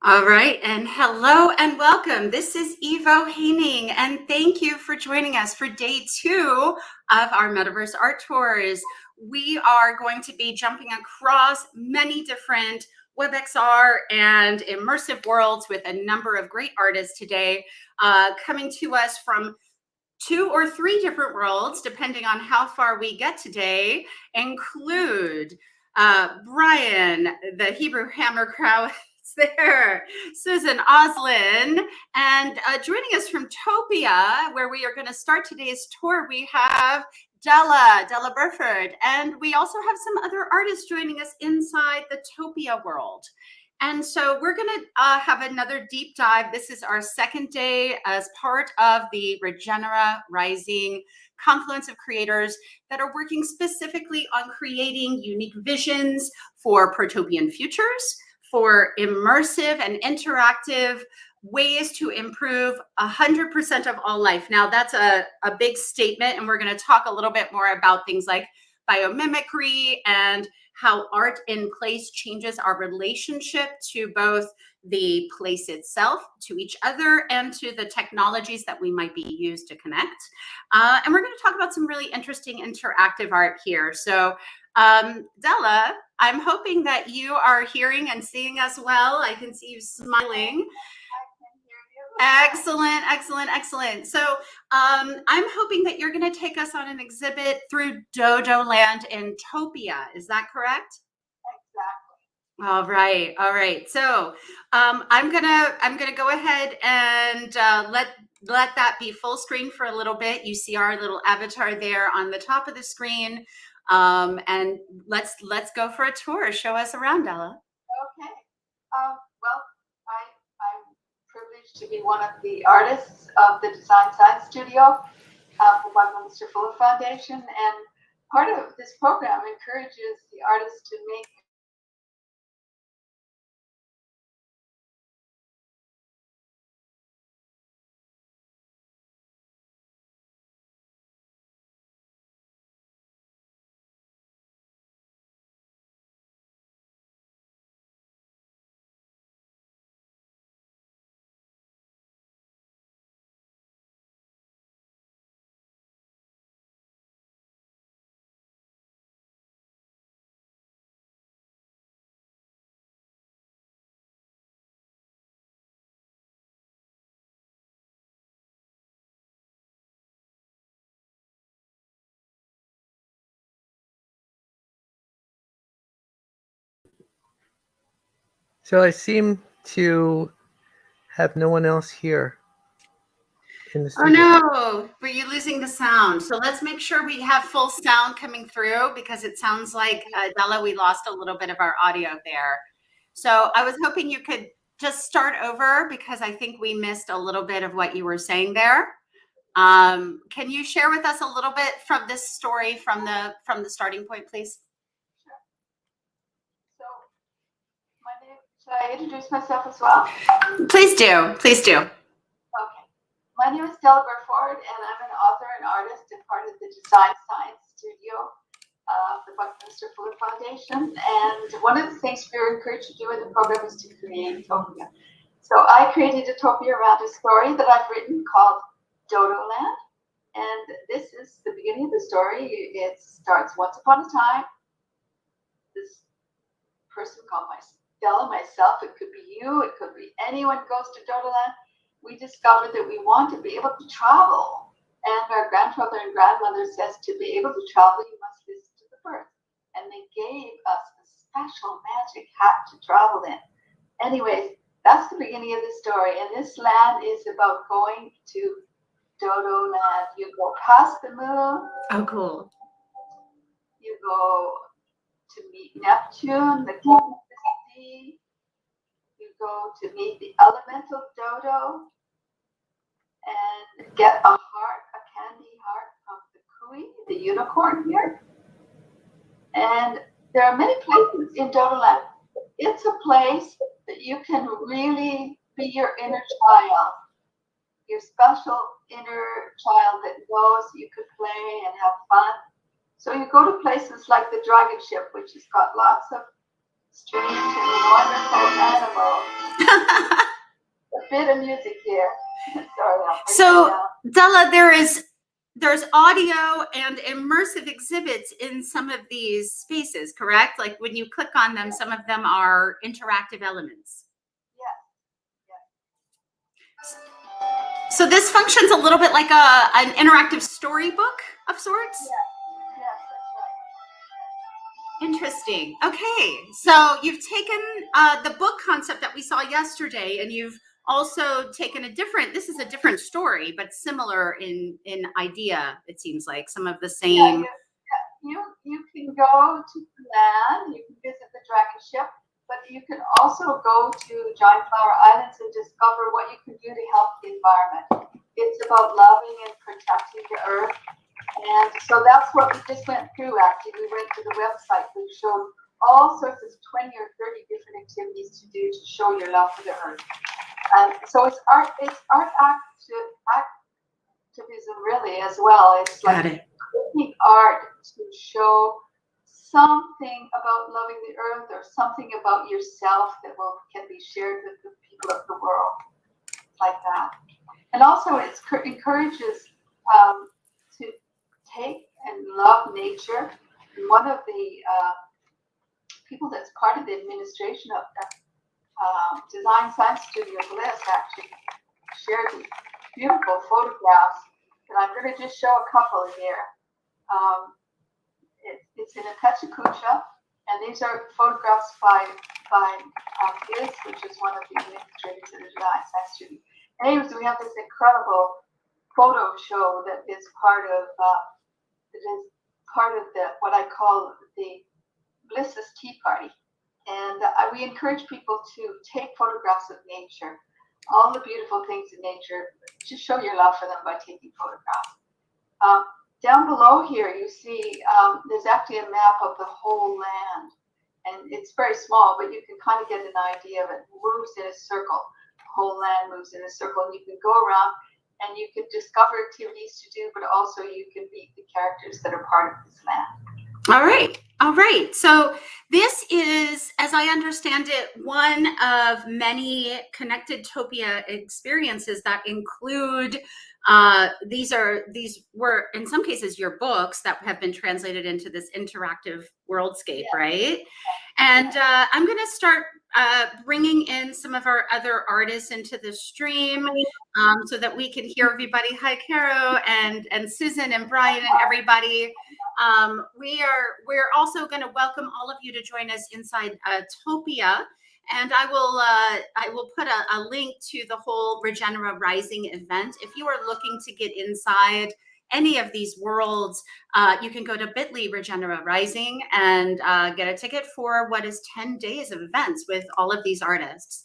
All right, and hello and welcome. This is Evo Haining, and thank you for joining us for day 2 of our Metaverse Art Tours. We are going to be jumping across many different WebXR and immersive worlds with a number of great artists today, coming to us from 2 or 3 different worlds, depending on how far we get today, include Brian, the Hebrew Hammer Krawitz there, Suzan Ozlin, and joining us from Topia, where we are going to start today's tour, we have Della Burford, and we also have some other artists joining us inside the Topia world. And so we're going to have another deep dive. This is our second day as part of the Regenera Rising confluence of creators that are working specifically on creating unique visions for protopian futures, for immersive and interactive ways to improve 100% of all life. Now, that's a big statement, and we're going to talk a little bit more about things like biomimicry and how art in place changes our relationship to both the place itself, to each other, and to the technologies that we might be used to connect. And we're going to talk about some really interesting interactive art here. So Della, I'm hoping that you are hearing and seeing us well. I can see you smiling. Excellent, excellent, excellent. So I'm hoping that you're going to take us on an exhibit through Dodo Land in Topia. Is that correct? Exactly. All right, all right. So I'm gonna go ahead and let that be full screen for a little bit. You see our little avatar there on the top of the screen, and let's go for a tour. Show us around, Della. Okay. Well, I'm privileged to be one of the artists of the Design Science Studio for Buckminster Fuller Foundation, and part of this program encourages the artists to make So I seem to have no one else here in the studio. Oh no, were you losing the sound? So let's make sure we have full sound coming through, because it sounds like, Della, we lost a little bit of our audio there. So I was hoping you could just start over, because I think we missed a little bit of what you were saying there. Can you share with us a little bit from this story from the starting point, please? So, my name. Should I introduce myself as well? Please do. Please do. Okay. My name is Della Burford, and I'm an author and artist and part of the Design Science Studio of the Buckminster Fuller Foundation. And one of the things we're encouraged to do in the program is to create Topia. So I created a Topia around a story that I've written called Dodo Land. And this is the beginning of the story. It starts once upon a time. This person called Della, myself, it could be you, it could be anyone goes to Dodo Land. We discovered that we want to be able to travel. And our grandfather and grandmother says to be able to travel, you must listen to the birds. And they gave us a special magic hat to travel in. Anyways, that's the beginning of the story. And this land is about going to Dodo Land. You go past the moon. Oh, cool. You go to meet Neptune, the king of the sea. You go to meet the elemental dodo and get a candy heart from the kui, the unicorn here. And there are many places in Dodo Land. It's a place that you can really be your inner child, your special inner child that knows you could play and have fun. So you go to places like the Dragon Ship, which has got lots of stream to wonderful animals. A bit of music here. Sorry, so Della, there's audio and immersive exhibits in some of these spaces, correct? Like when you click on them, some of them are interactive elements. So this functions a little bit like an interactive storybook of sorts? Yes, that's right. Interesting. Okay, so you've taken the book concept that we saw yesterday, and you've also taken this is a different story, but similar in idea, it seems like, some of the same. You can go to the land, you can visit the dragon ship, but you can also go to Giant Flower Islands and discover what you can do to help the environment. It's about loving and protecting the earth. And so that's what we just went through, actually. We went to the website, we showed all sorts of 20 or 30 different activities to do to show your love for the earth. So it's art activism really as well. It's like making art to show something about loving the earth or something about yourself that can be shared with the people of the world, like that. And also it encourages to take and love nature. And one of the people that's part of the administration of the Design Science Studio, Bliss, actually shared these beautiful photographs, and I'm going to just show a couple here. It's in a Pechakucha, and these are photographs by Bliss, which is one of the administrators of the Design Science Studio. Anyways, we have this incredible photo show that is part of what I call the Bliss's Tea Party. And we encourage people to take photographs of nature, all the beautiful things in nature. Just show your love for them by taking photographs. Down below here, you see there's actually a map of the whole land. And it's very small, but you can kind of get an idea of it. It moves in a circle. The whole land moves in a circle, and you can go around and you can discover activities to do, but also you can meet the characters that are part of this land. All right. So this is, as I understand it, one of many connected Topia experiences that include these were in some cases your books that have been translated into this interactive worldscape, right? And I'm going to start bringing in some of our other artists into the stream so that we can hear everybody. Hi, Caro and Susan and Brian and everybody. We're also going to welcome all of you to join us inside Topia, and I will put a link to the whole Regenera Rising event. If you are looking to get inside any of these worlds, you can go to bit.ly Regenera Rising and get a ticket for what is 10 days of events with all of these artists.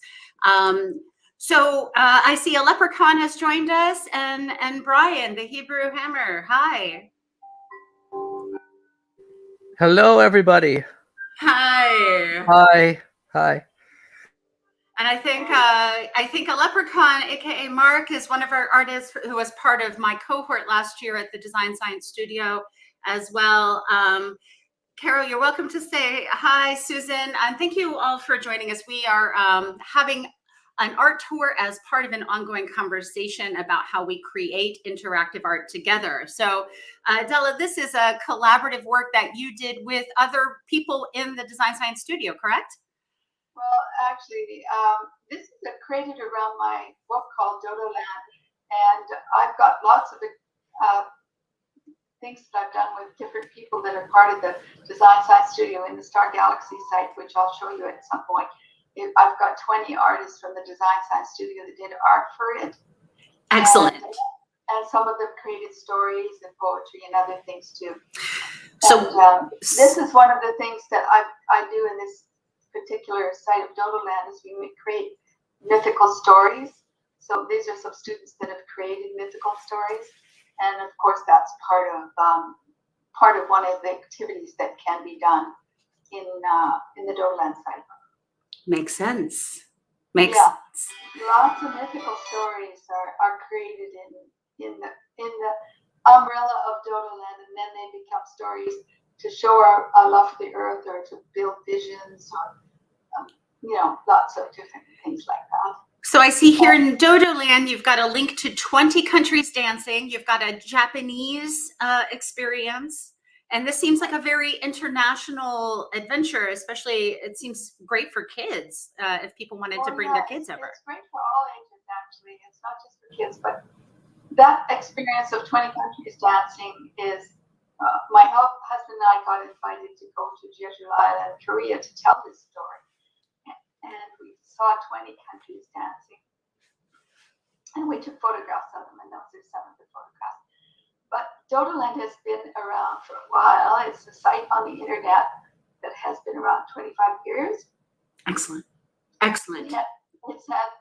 So I see a leprechaun has joined us, and Brian, the Hebrew Hammer. Hi. Hello, everybody. Hi. Hi. And I think a leprechaun, aka Mark, is one of our artists who was part of my cohort last year at the Design Science Studio as well. Carol, you're welcome to say hi, Susan, and thank you all for joining us. We are having an art tour as part of an ongoing conversation about how we create interactive art together. So Della, this is a collaborative work that you did with other people in the Design Science Studio, correct? Well, actually, this is created around my book called Dodo Land, and I've got lots of things that I've done with different people that are part of the Design Science Studio in the Star Galaxy site, which I'll show you at some point. I've got 20 artists from the Design Science Studio that did art for it. Excellent. And some of them created stories and poetry and other things too. So and, this is one of the things that I do in this particular site of Dodo Land is we create mythical stories. So these are some students that have created mythical stories, and of course that's part of one of the activities that can be done in the Dodo Land site. Makes sense. Makes sense. Lots of mythical stories are created in the umbrella of Dodo Land, and then they become stories to show our love for the earth or to build visions or lots of different things like that. So I see here in Dodoland, you've got a link to 20 countries dancing. You've got a Japanese experience. And this seems like a very international adventure, especially it seems great for kids if people wanted to bring their kids over. It's great for all ages, actually. It's not just for kids, but that experience of 20 countries dancing is, my husband and I got invited to go to Jeju Island, Korea to tell this story. And we saw 20 countries dancing. And we took photographs of them, and those are some of the photographs. But Dodoland has been around for a while. It's a site on the internet that has been around 25 years. Excellent. Excellent. It's had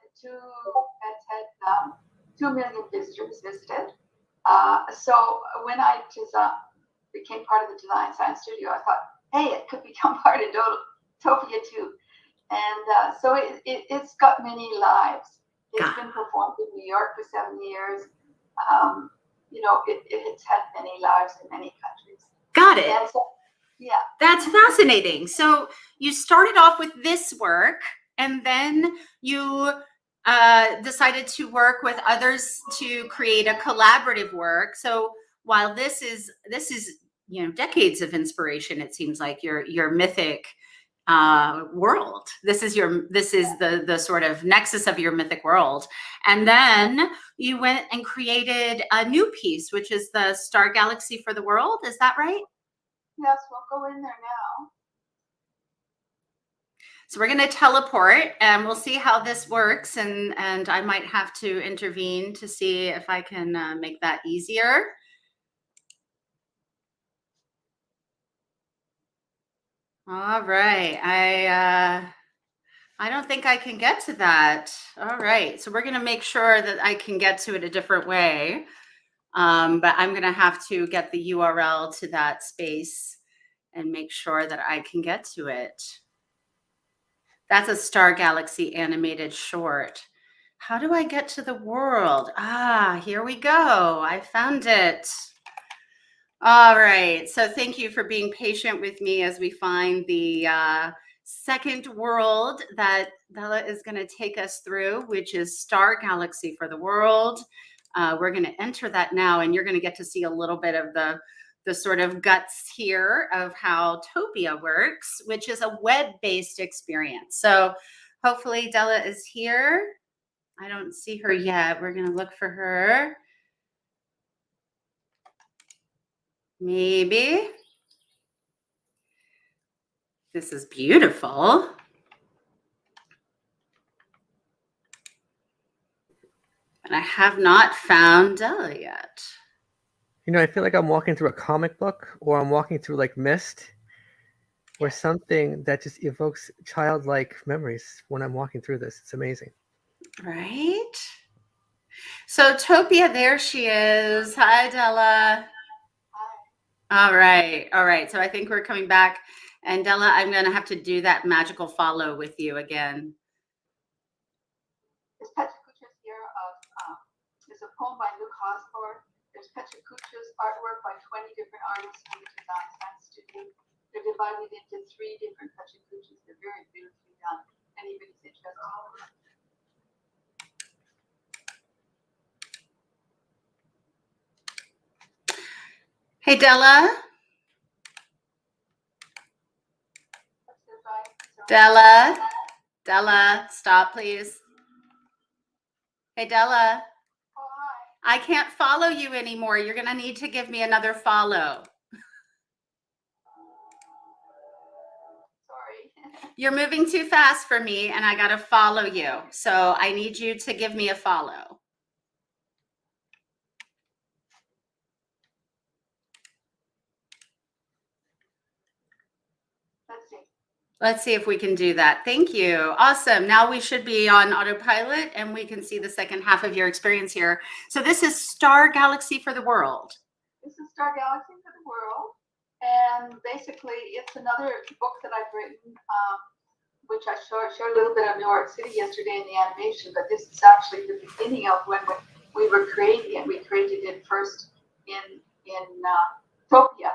2 million visitors visited. So when I became part of the Design Science Studio, I thought, hey, it could become part of Topia too. And so it's got many lives. It's been performed in New York for 7 years. It's had many lives in many countries. Got it. And so, yeah. That's fascinating. So you started off with this work, and then you decided to work with others to create a collaborative work. So while this is decades of inspiration, it seems like your mythic world. This is the sort of nexus of your mythic world. And then you went and created a new piece, which is the Star Galaxy for the World. Is that right? Yes, we'll go in there now. So we're going to teleport, and we'll see how this works. And I might have to intervene to see if I can make that easier. All right. I don't think I can get to that. All right. So we're going to make sure that I can get to it a different way. But I'm going to have to get the URL to that space and make sure that I can get to it. That's a Star Galaxy animated short. How do I get to the world? Here we go. I found it. All right. So thank you for being patient with me as we find the second world that Della is going to take us through, which is Star Galaxy for the World. We're going to enter that now, and you're going to get to see a little bit of the sort of guts here of how Topia works, which is a web-based experience. So hopefully Della is here. I don't see her yet. We're going to look for her. Maybe. This is beautiful. And I have not found Della yet. I feel like I'm walking through a comic book, or I'm walking through like Mist, or something that just evokes childlike memories when I'm walking through this. It's amazing. Right? So Topia, there she is. Hi, Della. All right. All right. So I think we're coming back. And Della, I'm going to have to do that magical follow with you again. This Petracucha's here is a poem by Luke Hosford. There's Petracucha's artwork by 20 different artists in the Design Science Studio. They're divided into 3 different Petracuchas. They're very beautifully done. Anybody's interested. Hey, Della. Della, stop, please. Hey, Della. Oh, hi. I can't follow you anymore. You're going to need to give me another follow. Sorry. You're moving too fast for me, and I got to follow you. So I need you to give me a follow. Let's see if we can do that. Thank you. Awesome. Now we should be on autopilot, and we can see the second half of your experience here. So this is Star Galaxy for the World. This is Star Galaxy for the World. And basically, it's another book that I've written, which I showed a little bit of New York City yesterday in the animation, but this is actually the beginning of when we were creating it. We created it first in Topia.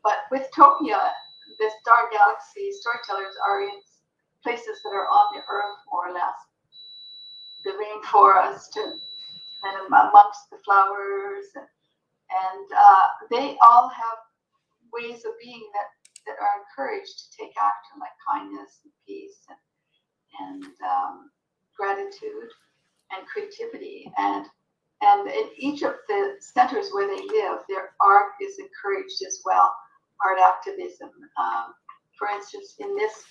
But with Topia, the Star Galaxy storytellers are in places that are on the earth, more or less. The rainforest and amongst the flowers, and they all have ways of being that are encouraged to take action, like kindness and peace and gratitude and creativity. And in each of the centers where they live, their art is encouraged as well, art activism. For instance, in this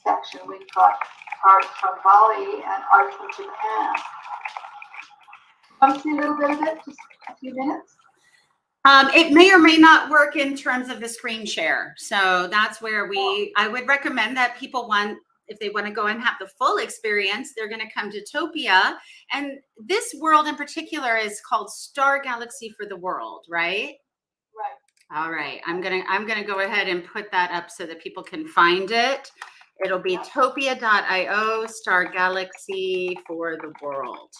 section, we've got art from Bali and art from Japan. Want to see a little bit of it? Just a few minutes? It may or may not work in terms of the screen share. So that's where I would recommend that people if they want to go and have the full experience, they're going to come to Topia. And this world in particular is called Star Galaxy for the World, right? Right. All right. I'm gonna go ahead and put that up so that people can find it. It'll be topia.io, Star Galaxy for the World.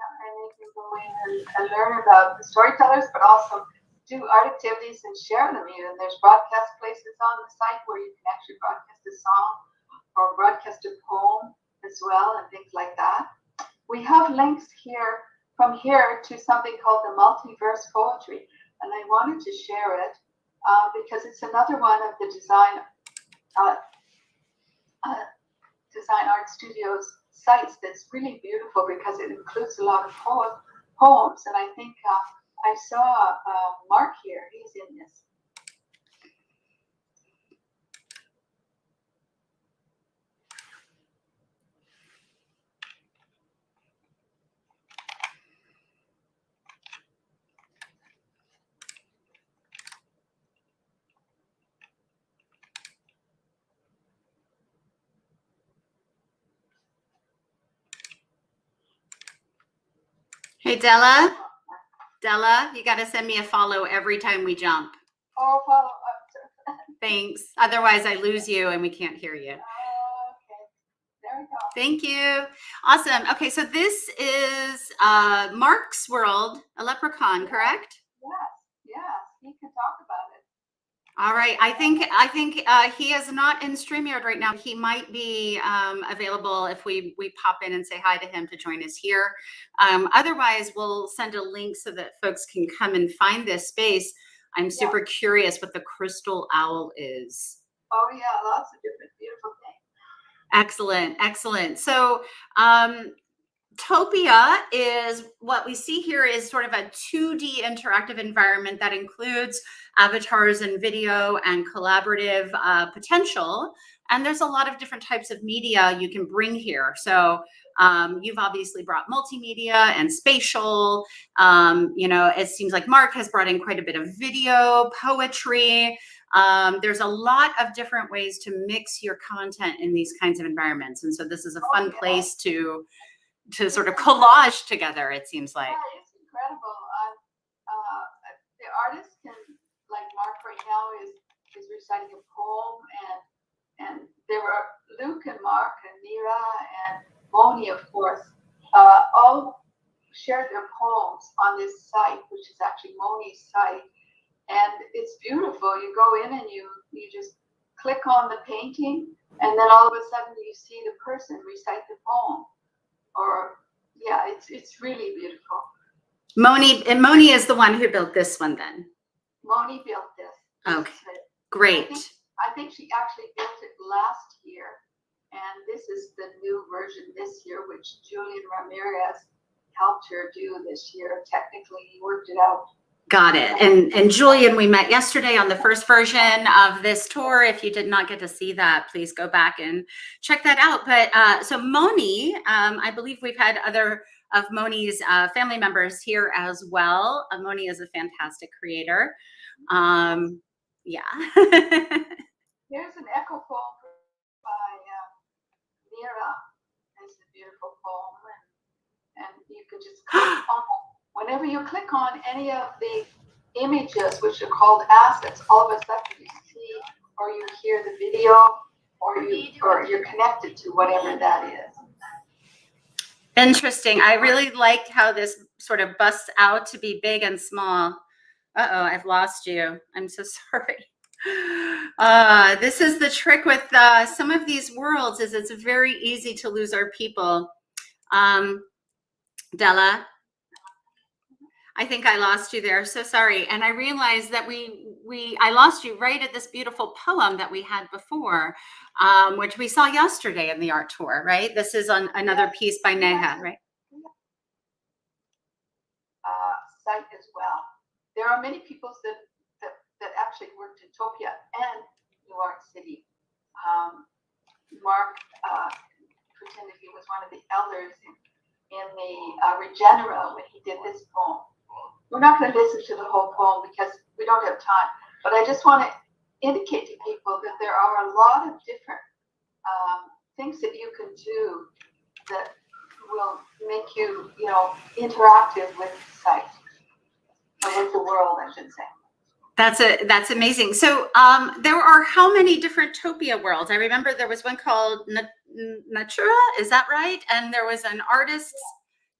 And you can go in and learn about the storytellers, but also do art activities and share them. And there's broadcast places on the site where you can actually broadcast a song or broadcast a poem as well, and things like that. We have links from here to something called the Multiverse Poetry, and I wanted to share it because it's another one of the Design Art Studios sites that's really beautiful because it includes a lot of poems. And I think I saw Mark here. He's in this. Hey, Della, you got to send me a follow every time we jump. Oh, follow up. Thanks. Otherwise, I lose you and we can't hear you. Okay. There we go. Thank you. Awesome. Okay, so this is Mark's World, a leprechaun, correct? Yes. He can talk about it. All right. I think he is not in StreamYard right now. He might be available if we pop in and say hi to him to join us here. Otherwise, we'll send a link so that folks can come and find this space. I'm super curious what the crystal owl is. Oh yeah, lots of different beautiful things. Excellent. So Topia is what we see here is sort of a 2D interactive environment that includes avatars and video and collaborative potential. And there's a lot of different types of media you can bring here. So you've obviously brought multimedia and spatial. It seems like Mark has brought in quite a bit of video, poetry. There's a lot of different ways to mix your content in these kinds of environments. And so this is a fun place to sort of collage together, it seems like. Yeah, it's incredible. The artist can, like Mark right now, is reciting a poem, and there were Luke and Mark and Mira and Moni, of course, all shared their poems on this site, which is actually Moni's site, and it's beautiful. You go in and you just click on the painting, and then all of a sudden you see the person recite the poem. It's really beautiful. Moni is the one who built this one then. Moni built this. Okay, great. I think she actually built it last year, and this is the new version this year, which Julian Ramirez helped her do this year. Technically, he worked it out. Got it. And Julian, we met yesterday on the first version of this tour. If you did not get to see that, please go back and check that out. But so Moni, I believe we've had other of Moni's family members here as well. Moni is a fantastic creator. Yeah. Here's an echo poem by Mira. It's a beautiful poem, and you can just click on whenever you click on any of the images, which are called assets. All of a sudden you see or you hear the video, or you're connected to whatever that is. Interesting. I really liked how this sort of busts out to be big and small. Uh-oh, I've lost you. I'm so sorry. This is the trick with some of these worlds is it's very easy to lose our people. Della, I think I lost you there. So sorry. And I realized that I lost you right at this beautiful poem that we had before, which we saw yesterday in the art tour, right? This is on another piece by Neha, right? Site as well. There are many people that actually worked in Topia and New York City. Mark pretended he was one of the elders in the Regenera when he did this poem. We're not going to listen to the whole poem because we don't have time, but I just want to indicate to people that there are a lot of different things that you can do that will make you, interactive with the site, or with the world, I should say. That's amazing. So there are how many different Topia worlds? I remember there was one called Natura, is that right? And there was an artists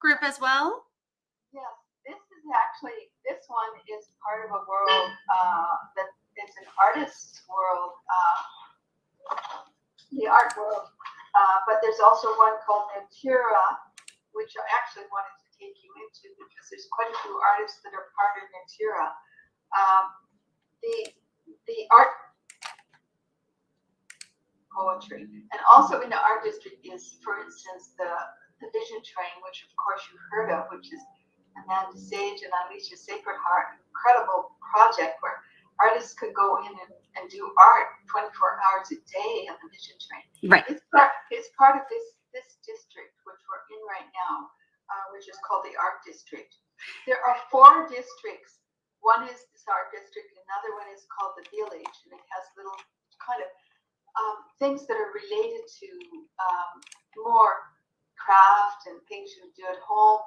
group as well? Yes, this one is part of a world that is an artist's world, the art world. But there's also one called Natura, which I actually wanted to take you into because there's quite a few artists that are part of Natura. The art poetry, and also in the art district is, for instance, the Vision Train, which of course you've heard of, which is Amanda Sage and Alicia Sacred Heart, incredible project where artists could go in and do art 24 hours a day on the Vision Train. Right. It's part of this district, which we're in right now, which is called the Art District. There are 4 districts. One is this art district, another one is called the Village, and it has little kind of things that are related to more craft and things you do at home.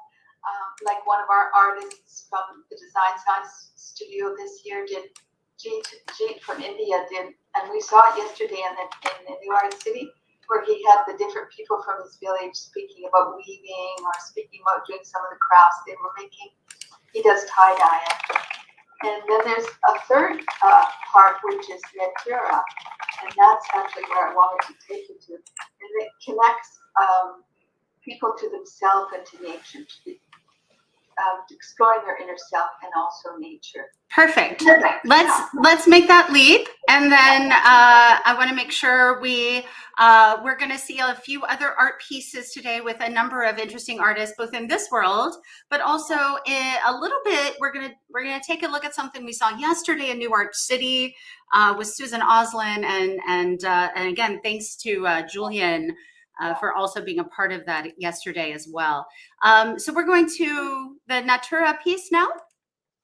Like one of our artists from the Design Science Studio this year did, Jeet from India did, and we saw it yesterday in the New York City, where he had the different people from his village speaking about weaving or speaking about doing some of the crafts they were making. He does tie-dye. And then there's a third part, which is Regenera, and that's actually where I wanted to take you to. And it connects people to themselves and to nature, to exploring their inner self and also nature. Perfect. Let's make that leap, and then I want to make sure we're going to see a few other art pieces today with a number of interesting artists, both in this world, but also a little bit. We're gonna take a look at something we saw yesterday in New York City with Suzan Ozlin, and again, thanks to Julian for also being a part of that yesterday as well. So we're going to the Natura piece now.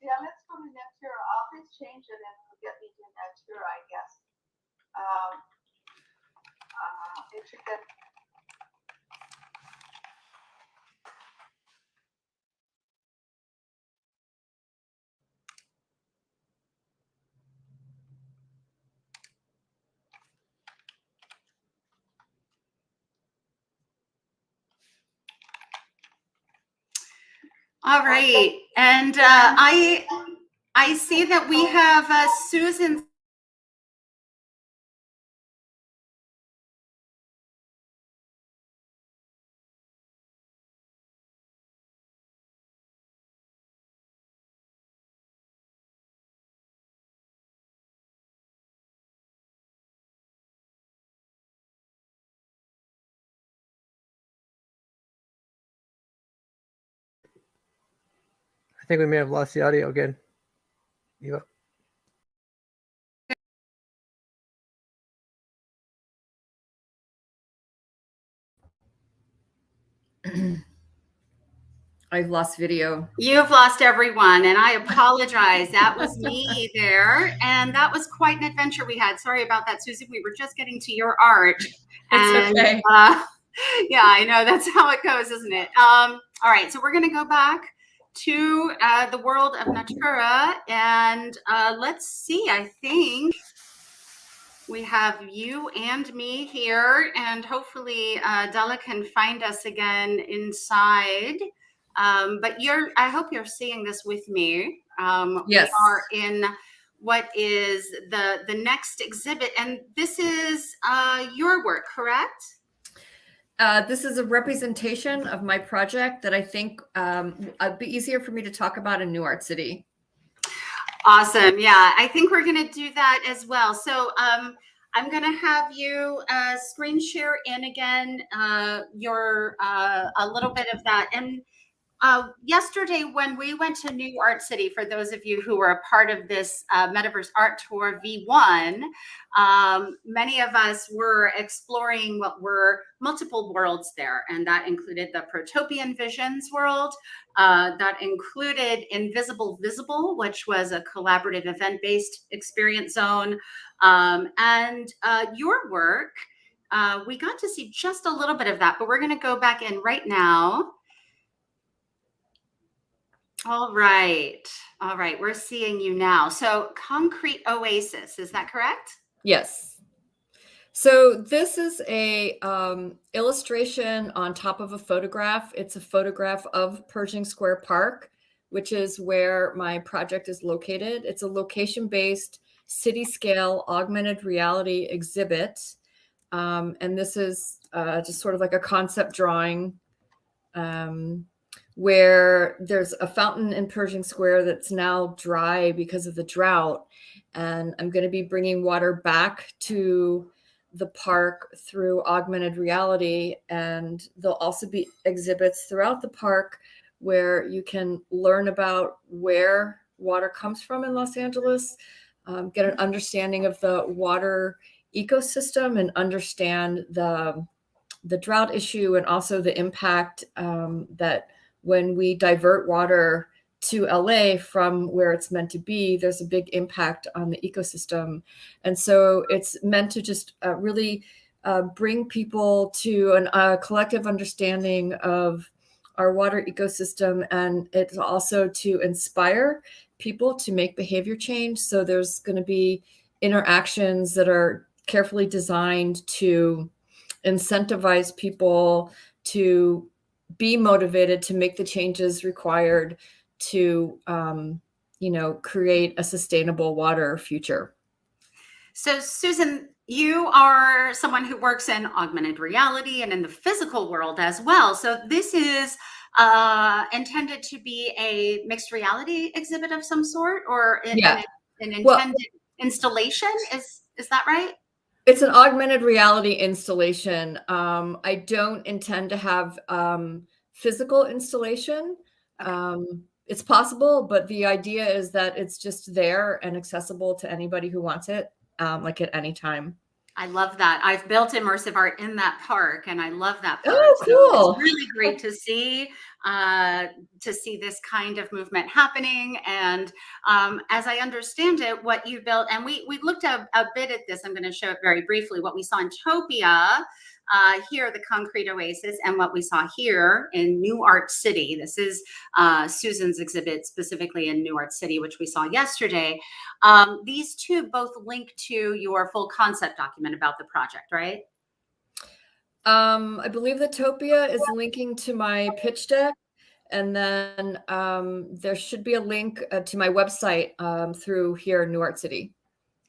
Yeah, let's go to Natura. I'll just change it and we'll get me to Natura, I guess. Intricate. All right, and I see that we have Suzan. I think we may have lost the audio again. Eva. I've lost video. You've lost everyone, and I apologize. That was me there, and that was quite an adventure we had. Sorry about that, Susan. We were just getting to your art. It's okay. Yeah, I know. That's how it goes, isn't it? All right, so we're going to go back to the world of Natura, and let's see. I think we have you and me here, and hopefully Della can find us again inside. But I hope you're seeing this with me. Yes. We are in what is the next exhibit. And this is your work, correct? This is a representation of my project that I think it'd be easier for me to talk about in New Art City. Awesome. Yeah, I think we're going to do that as well. So I'm going to have you screen share in again your a little bit of that. And yesterday, when we went to New Art City, for those of you who were a part of this Metaverse Art Tour V1, many of us were exploring what were multiple worlds there. And that included the Protopian Visions world. That included Invisible Visible, which was a collaborative event-based experience zone. And your work, we got to see just a little bit of that, but we're going to go back in right now. All right. All right. We're seeing you now. So Concrete Oasis, is that correct? Yes. So this is a illustration on top of a photograph. It's a photograph of Pershing Square Park, which is where my project is located. It's a location-based city-scale augmented reality exhibit. And this is just sort of like a concept drawing where there's a fountain in Pershing Square that's now dry because of the drought. And I'm going to be bringing water back to the park through augmented reality. And there'll also be exhibits throughout the park where you can learn about where water comes from in Los Angeles, get an understanding of the water ecosystem, and understand the drought issue, and also the impact that when we divert water to LA from where it's meant to be, there's a big impact on the ecosystem. And so it's meant to just really bring people to a collective understanding of our water ecosystem. And it's also to inspire people to make behavior change. So there's going to be interactions that are carefully designed to incentivize people to be motivated to make the changes required to, create a sustainable water future. So Suzan, you are someone who works in augmented reality and in the physical world as well. So this is intended to be a mixed reality exhibit of some sort, or an intended installation. Is that right? It's an augmented reality installation. I don't intend to have physical installation. Okay. It's possible, but the idea is that it's just there and accessible to anybody who wants it, like at any time. I love that. I've built immersive art in that park, and I love that park. Oh, cool. So it's really great to see this kind of movement happening. And as I understand it, what you built, and we looked a bit at this, I'm going to show it very briefly, what we saw in Topia, here, the Concrete Oasis, and what we saw here in New Art City. This is Suzan's exhibit specifically in New Art City, which we saw yesterday. These two both link to your full concept document about the project, right? I believe the Topia is linking to my pitch deck. And then there should be a link to my website through here in New Art City.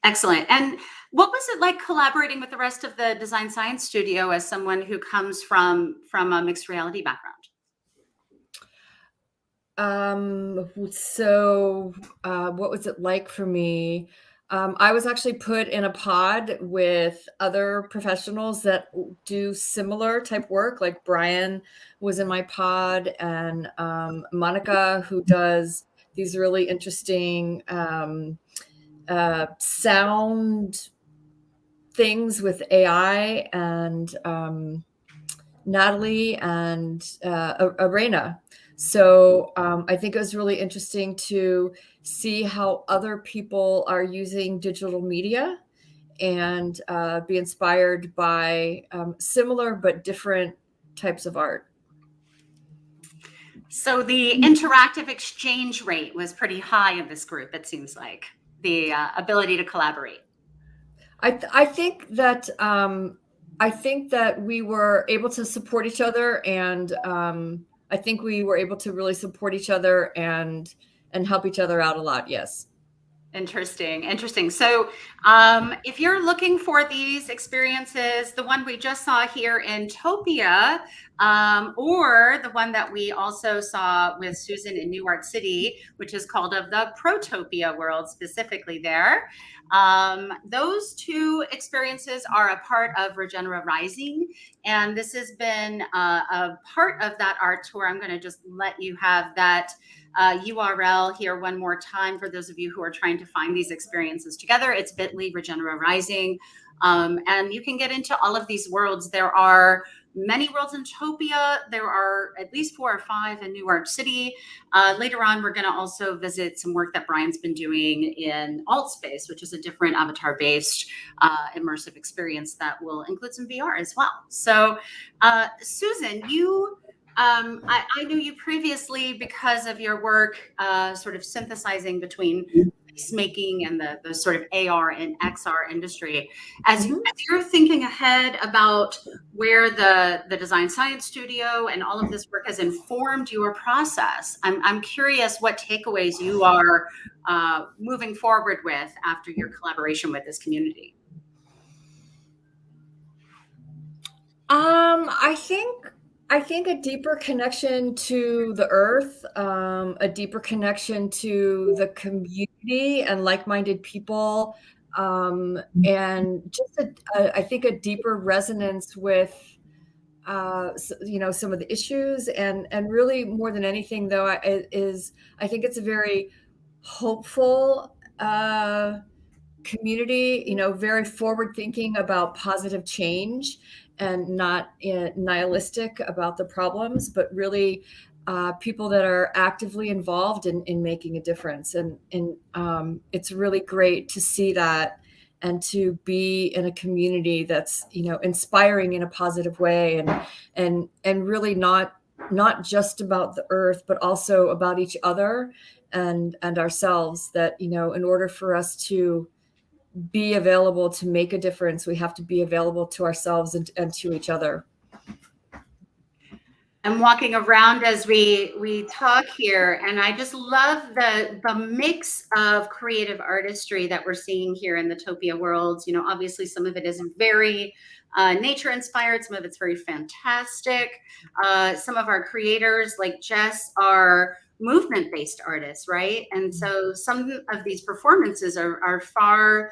Excellent. And what was it like collaborating with the rest of the Design Science Studio as someone who comes from a mixed reality background? What was it like for me? I was actually put in a pod with other professionals that do similar type work. Like Brian was in my pod, and Monica, who does these really interesting sound things with AI, and Natalie and Arena. So I think it was really interesting to see how other people are using digital media and be inspired by similar but different types of art. So the interactive exchange rate was pretty high in this group, it seems like, the ability to collaborate. I think that we were able to support each other, and I think we were able to really support each other and help each other out a lot. Yes. Interesting. So if you're looking for these experiences, the one we just saw here in Topia, or the one that we also saw with Suzan in New Art City, which is called of the Protopia world specifically there. Those two experiences are a part of Regenera Rising. And this has been a part of that art tour. I'm going to just let you have that URL here one more time for those of you who are trying to find these experiences together. It's bit.ly Regenera Rising. And you can get into all of these worlds. There are many worlds in Topia. There are at least 4 or 5 in New Art City. Later on, we're going to also visit some work that Brian's been doing in AltspaceVR, which is a different avatar-based immersive experience that will include some VR as well. So, Suzan, you I knew you previously because of your work sort of synthesizing between making and the sort of AR and XR industry. As you're thinking ahead about where the Design Science Studio and all of this work has informed your process, I'm curious what takeaways you are moving forward with after your collaboration with this community. I think a deeper connection to the earth, a deeper connection to the community and like-minded people, and just I think a deeper resonance with some of the issues, and really more than anything though I think it's a very hopeful community, very forward thinking about positive change and not nihilistic about the problems, but really people that are actively involved in making a difference. And it's really great to see that and to be in a community that's, inspiring in a positive way and really not just about the earth, but also about each other and ourselves, that, in order for us to be available to make a difference, we have to be available to ourselves and to each other. I'm walking around as we talk here, and I just love the mix of creative artistry that we're seeing here in the Topia worlds. Obviously some of it is very nature inspired, some of it's very fantastic. Some of our creators like Jess are movement-based artists, right? And so some of these performances are far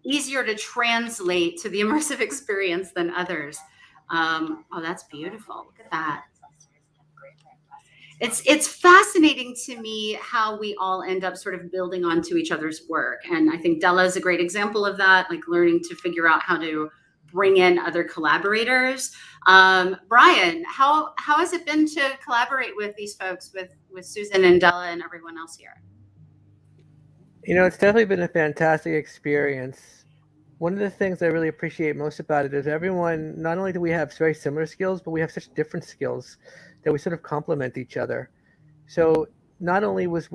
easier to translate to the immersive experience than others. Oh, that's beautiful. Look at that. It's fascinating to me how we all end up sort of building onto each other's work. And I think Della is a great example of that, like learning to figure out how to bring in other collaborators. Brian, how has it been to collaborate with these folks, with Suzan and Della and everyone else here? It's definitely been a fantastic experience. One of the things I really appreciate most about it is everyone, not only do we have very similar skills, but we have such different skills that we sort of complement each other. So not only was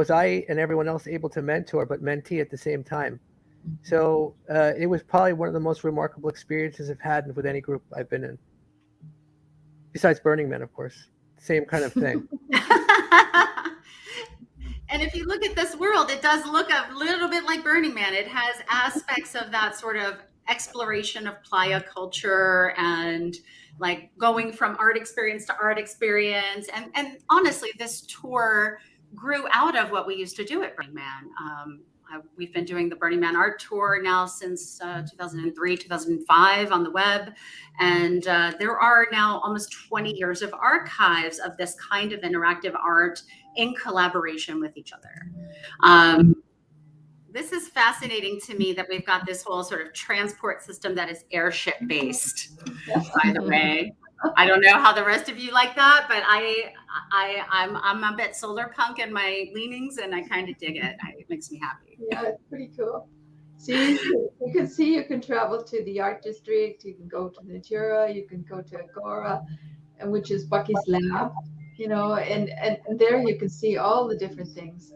I and everyone else able to mentor, but mentee at the same time. So it was probably one of the most remarkable experiences I've had with any group I've been in. Besides Burning Man, of course. Same kind of thing. And if you look at this world, it does look a little bit like Burning Man. It has aspects of that sort of exploration of playa culture and like going from art experience to art experience. And honestly, this tour grew out of what we used to do at Burning Man. We've been doing the Burning Man art tour now since 2003, 2005 on the web. And there are now almost 20 years of archives of this kind of interactive art in collaboration with each other. This is fascinating to me that we've got this whole sort of transport system that is airship based, by the way. I don't know how the rest of you like that, but I'm a bit solar punk in my leanings, and I kind of dig it. It makes me happy. Yeah, it's pretty cool. See, you can travel to the art district, you can go to Natura, you can go to Agora, and which is Bucky's lab, and there you can see all the different things.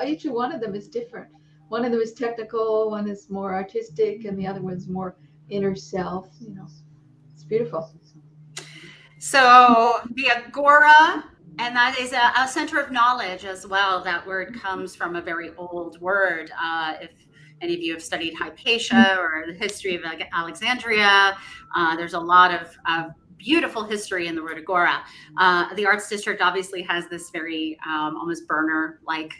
Each one of them is different. One of them is technical, one is more artistic, and the other one's more inner self. It's beautiful. So the Agora And that is a center of knowledge as well. That word comes from a very old word. If any of you have studied Hypatia or the history of Alexandria, there's a lot of beautiful history in the word agora. The Arts District obviously has this very almost burner-like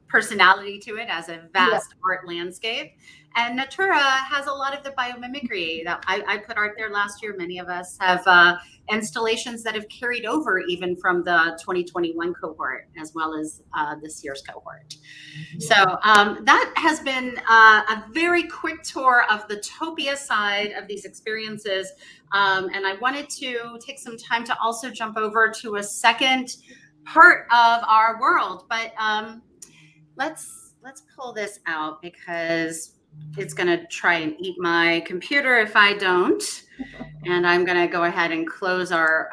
personality to it as a vast art landscape. And Natura has a lot of the biomimicry that I put art there last year. Many of us have installations that have carried over even from the 2021 cohort as well as this year's cohort. So that has been a very quick tour of the Topia side of these experiences. And I wanted to take some time to also jump over to a second part of our world. But let's pull this out because it's going to try and eat my computer if I don't. And I'm going to go ahead and close our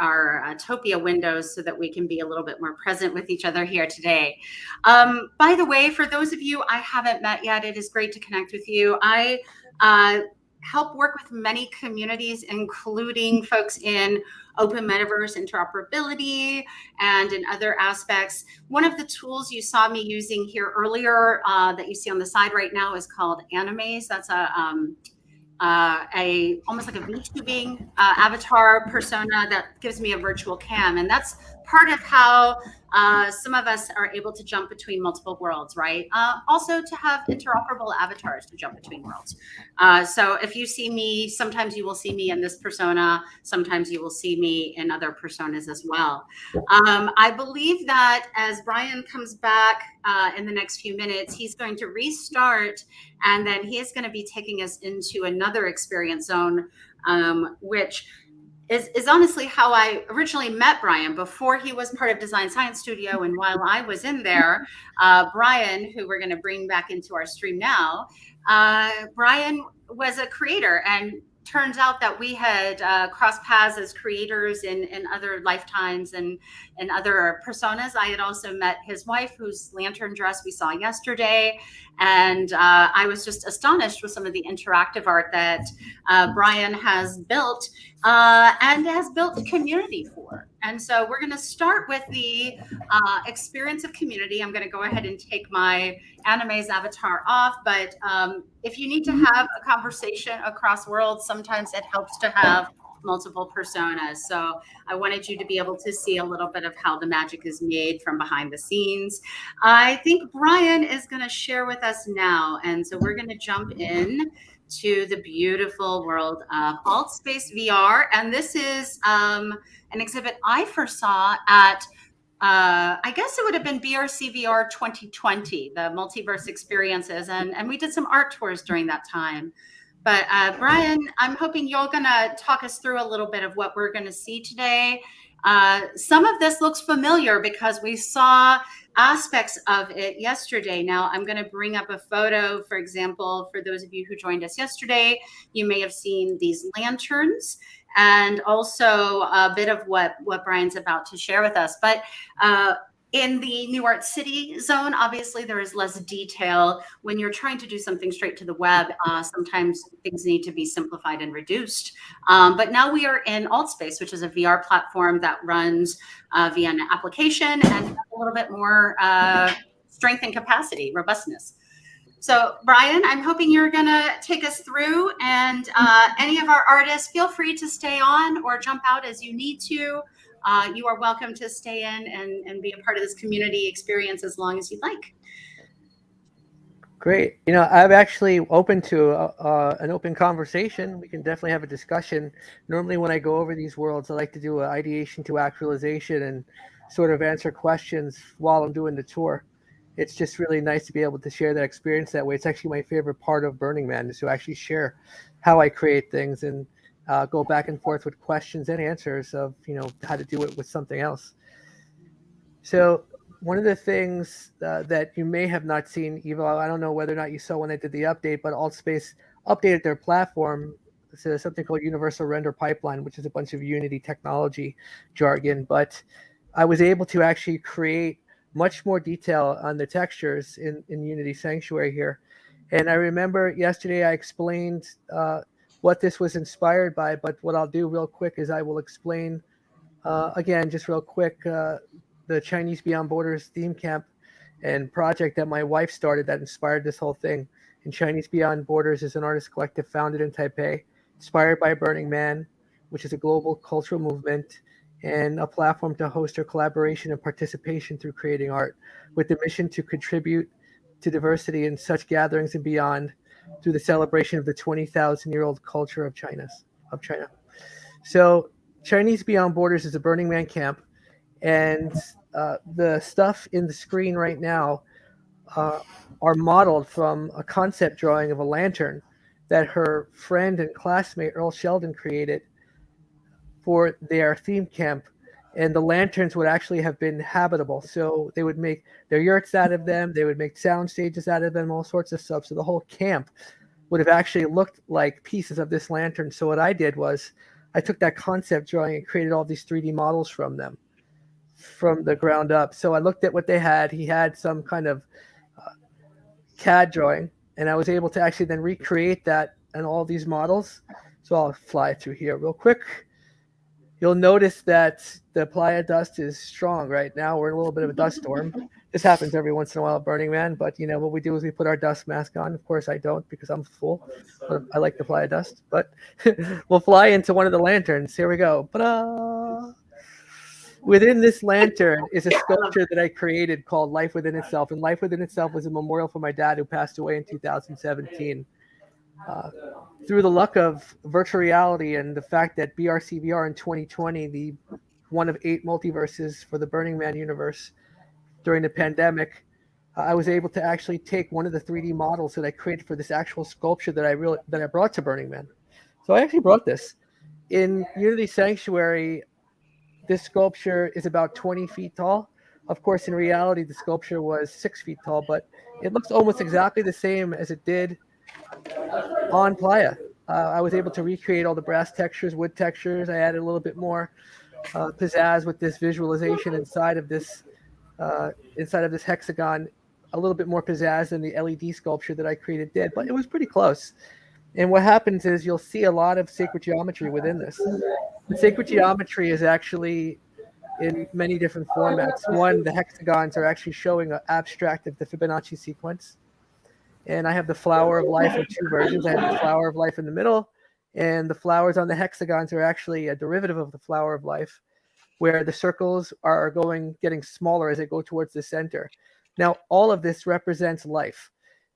Topia windows so that we can be a little bit more present with each other here today. By the way, for those of you I haven't met yet, it is great to connect with you. I help work with many communities, including folks in open metaverse interoperability and in other aspects. One of the tools you saw me using here earlier that you see on the side right now is called Animaze. That's almost like a VTubing avatar persona that gives me a virtual cam. And that's part of how some of us are able to jump between multiple worlds, right? Also to have interoperable avatars to jump between worlds. So if you see me, sometimes you will see me in this persona, sometimes you will see me in other personas as well. I believe that as Brian comes back in the next few minutes, he's going to restart, and then he is going to be taking us into another experience zone, which is honestly how I originally met Brian before he was part of Design Science Studio. And while I was in there, Brian, who we're going to bring back into our stream now, Brian was a creator, and turns out that we had crossed paths as creators in other lifetimes and other personas. I had also met his wife, whose lantern dress we saw yesterday. And I was just astonished with some of the interactive art that Brian has built and has built community for. And so we're going to start with the experience of community. I'm going to go ahead and take my Anime's avatar off. But if you need to have a conversation across worlds, sometimes it helps to have multiple personas. So I wanted you to be able to see a little bit of how the magic is made from behind the scenes. I think Brian is going to share with us now. And so we're going to jump in to the beautiful world of AltspaceVR. And this is an exhibit I first saw at I guess it would have been BRCVR 2020, the multiverse experiences. And we did some art tours during that time. But Brian, I'm hoping you're going to talk us through a little bit of what we're going to see today. Some of this looks familiar because we saw aspects of it yesterday. Now I'm going to bring up a photo, for example, for those of you who joined us yesterday, you may have seen these lanterns and also a bit of what Brian's about to share with us. But in the New Art City zone, obviously there is less detail. When you're trying to do something straight to the web, sometimes things need to be simplified and reduced. But now we are in AltSpace, which is a VR platform that runs via an application and a little bit more strength and capacity, robustness. So Brian, I'm hoping you're gonna take us through, and any of our artists, feel free to stay on or jump out as you need to. You are welcome to stay in and be a part of this community experience as long as you'd like. Great. You know, I'm actually open to an open conversation. We can definitely have a discussion. Normally when I go over these worlds, I like to do an ideation to actualization and sort of answer questions while I'm doing the tour. It's just really nice to be able to share that experience that way. It's actually my favorite part of Burning Man, is to actually share how I create things and go back and forth with questions and answers of, you know, how to do it with something else. So one of the things that you may have not seen, Evo, I don't know whether or not you saw when they did the update, but AltSpace updated their platform to something called Universal Render Pipeline, which is a bunch of Unity technology jargon. But I was able to actually create much more detail on the textures in Unity Sanctuary here. And I remember yesterday I explained what this was inspired by, but what I'll do real quick is I will explain Again, just real quick, the Chinese Beyond Borders theme camp and project that my wife started that inspired this whole thing. And Chinese Beyond Borders is an artist collective founded in Taipei, inspired by Burning Man, which is a global cultural movement and a platform to host our collaboration and participation through creating art, with the mission to contribute to diversity in such gatherings and beyond through the celebration of the 20,000-year-old culture of China. So Chinese Beyond Borders is a Burning Man camp, and the stuff in the screen right now are modeled from a concept drawing of a lantern that her friend and classmate Earl Sheldon created for their theme camp. And the lanterns would actually have been habitable. So they would make their yurts out of them. They would make sound stages out of them, all sorts of stuff. So the whole camp would have actually looked like pieces of this lantern. So what I did was I took that concept drawing and created all these 3D models from them from the ground up. So I looked at what they had. He had some kind of CAD drawing, and I was able to actually then recreate that and all these models. So I'll fly through here real quick. You'll notice that the playa dust is strong right now. We're in a little bit of a dust storm. This happens every once in a while at Burning Man, but you know what we do is we put our dust mask on. Of course I don't, because I'm a fool. But I like the playa dust. But we'll fly into one of the lanterns. Here we go. Ta-da! Within this lantern is a sculpture that I created called Life Within Itself. And Life Within Itself was a memorial for my dad who passed away in 2017. Through the luck of virtual reality and the fact that BRCVR in 2020, the one of 8 multiverses for the Burning Man universe during the pandemic, I was able to actually take one of the 3D models that I created for this actual sculpture that I brought to Burning Man. So I actually brought this. In Unity Sanctuary, this sculpture is about 20 feet tall. Of course, in reality, the sculpture was 6 feet tall, but it looks almost exactly the same as it did on Playa. I was able to recreate all the brass textures, wood textures. I added a little bit more pizzazz with this visualization inside of this hexagon, a little bit more pizzazz than the LED sculpture that I created did, but it was pretty close. And what happens is you'll see a lot of sacred geometry within this. The sacred geometry is actually in many different formats. One, the hexagons are actually showing an abstract of the Fibonacci sequence. And I have the flower of life in 2 versions. I have the flower of life in the middle, and the flowers on the hexagons are actually a derivative of the flower of life, where the circles are getting smaller as they go towards the center. Now, all of this represents life.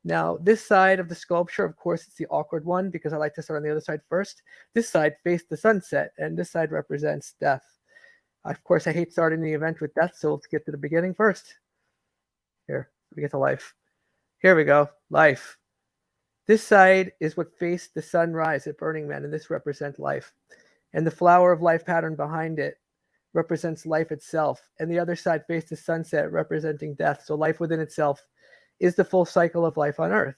Now, this side of the sculpture, of course, it's the awkward one because I like to start on the other side first. This side faced the sunset, and this side represents death. Of course, I hate starting the event with death, so let's get to the beginning first. Here, we get to life. Here we go, life. This side is what faced the sunrise at Burning Man, and this represents life. And the flower of life pattern behind it represents life itself. And the other side faced the sunset, representing death. So life within itself is the full cycle of life on Earth.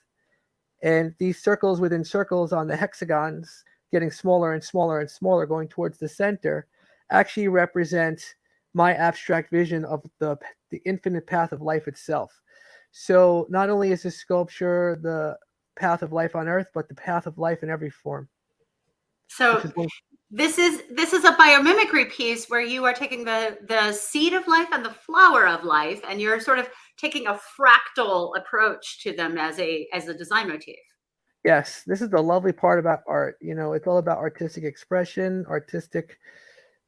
And these circles within circles on the hexagons, getting smaller and smaller and smaller, going towards the center, actually represent my abstract vision of the infinite path of life itself. So not only is this sculpture the path of life on Earth, but the path of life in every form. So this is a biomimicry piece where you are taking the seed of life and the flower of life, and you're sort of taking a fractal approach to them as a design motif. Yes, this is the lovely part about art. You know, it's all about artistic expression,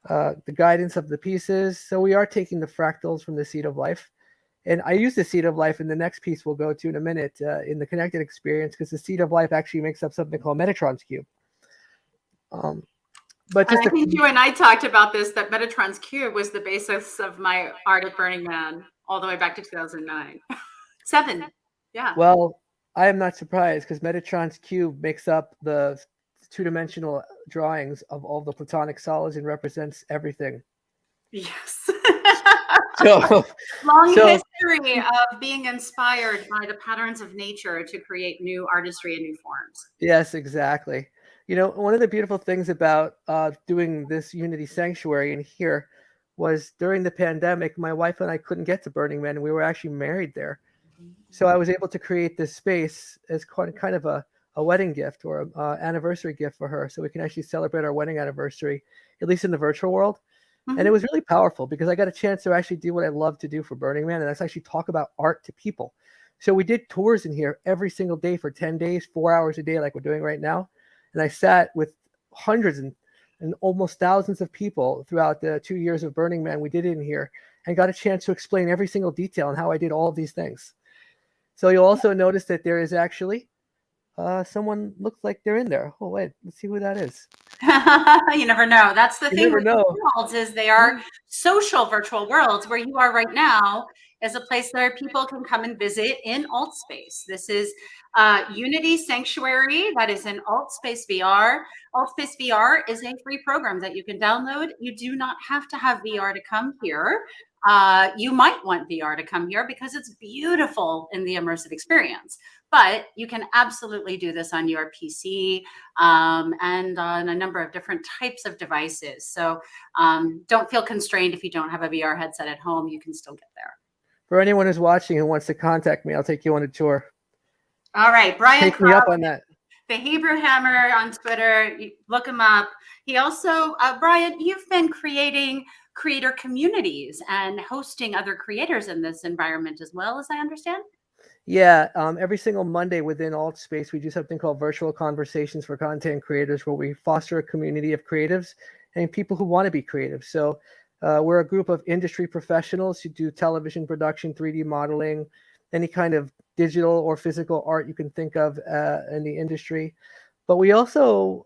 the guidance of the pieces. So we are taking the fractals from the seed of life. And I use the seed of life in the next piece we'll go to in a minute in the connected experience, because the seed of life actually makes up something called Metatron's cube. But just I think you and I talked about this, that Metatron's cube was the basis of my art at Burning Man all the way back to 2009. 7, yeah. Well, I am not surprised, because Metatron's cube makes up the 2-dimensional drawings of all the platonic solids and represents everything. Yes. So, long history of being inspired by the patterns of nature to create new artistry and new forms. Yes, exactly. You know, one of the beautiful things about doing this Unity Sanctuary in here was during the pandemic, my wife and I couldn't get to Burning Man, and we were actually married there. So I was able to create this space as kind of a wedding gift or an anniversary gift for her, so we can actually celebrate our wedding anniversary, at least in the virtual world. And it was really powerful because I got a chance to actually do what I love to do for Burning Man, and that's actually talk about art to people. So we did tours in here every single day for 10 days, 4 hours a day, like we're doing right now. And I sat with hundreds and almost thousands of people throughout the 2 years of Burning Man we did in here, and got a chance to explain every single detail on how I did all of these things. So you'll also notice that there is actually someone looks like they're in there. Oh, wait, let's see who that is. You never know. That's the You thing never with know. worlds is they are social virtual worlds. Where you are right now is a place where people can come and visit in AltsSpace. This is Unity Sanctuary that is in AltspaceVR. AltspaceVR is a free program that you can download. You do not have to have VR to come here. You might want VR to come here because it's beautiful in the immersive experience. But you can absolutely do this on your PC and on a number of different types of devices. So don't feel constrained if you don't have a VR headset at home. You can still get there. For anyone who's watching who wants to contact me, I'll take you on a tour. All right, Brian. Take me up on that. The Hebrew Hammer on Twitter. Look him up. He also, Brian, you've been creating creator communities and hosting other creators in this environment as well, as I understand. Yeah, every single Monday within AltSpace, we do something called Virtual Conversations for Content Creators, where we foster a community of creatives and people who want to be creative. So we're a group of industry professionals who do television production, 3D modeling, any kind of digital or physical art you can think of in the industry. But we also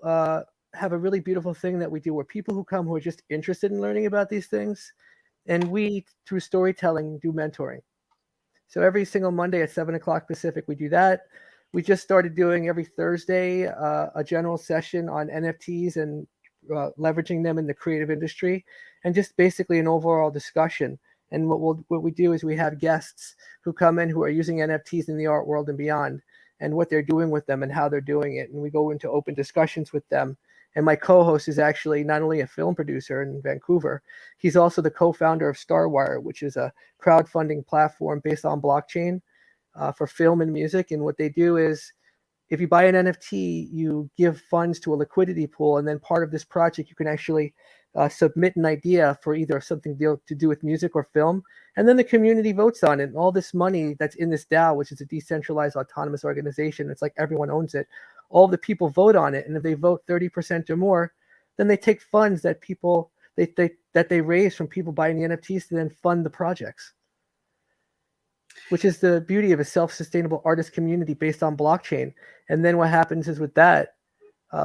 have a really beautiful thing that we do where people who come who are just interested in learning about these things, and we, through storytelling, do mentoring. So every single Monday at 7 o'clock Pacific, we do that. We just started doing every Thursday a general session on NFTs and leveraging them in the creative industry, and just basically an overall discussion. And what we do is we have guests who come in who are using NFTs in the art world and beyond, and what they're doing with them and how they're doing it. And we go into open discussions with them. And my co-host is actually not only a film producer in Vancouver, he's also the co-founder of Starwire, which is a crowdfunding platform based on blockchain for film and music. And what they do is, if you buy an NFT, you give funds to a liquidity pool, and then part of this project, you can actually submit an idea for either something to do with music or film, and then the community votes on it. And all this money that's in this DAO, which is a decentralized autonomous organization, it's like everyone owns it. All the people vote on it, and if they vote 30% or more, then they take funds that people that they raise from people buying the NFTs to then fund the projects, which is the beauty of a self-sustainable artist community based on blockchain. And then what happens is with that,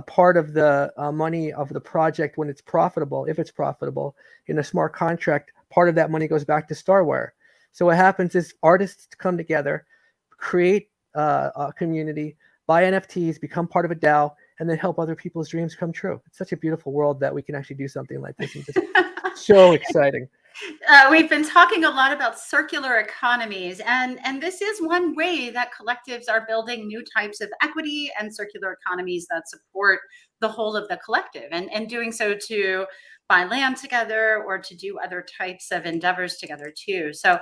part of the money of the project, when it's profitable, if it's profitable in a smart contract, part of that money goes back to Starwire. So what happens is artists come together, create a community, buy NFTs, become part of a DAO, and then help other people's dreams come true. It's such a beautiful world that we can actually do something like this. And just so exciting. We've been talking a lot about circular economies, and this is one way that collectives are building new types of equity and circular economies that support the whole of the collective, and doing so to buy land together or to do other types of endeavors together too. So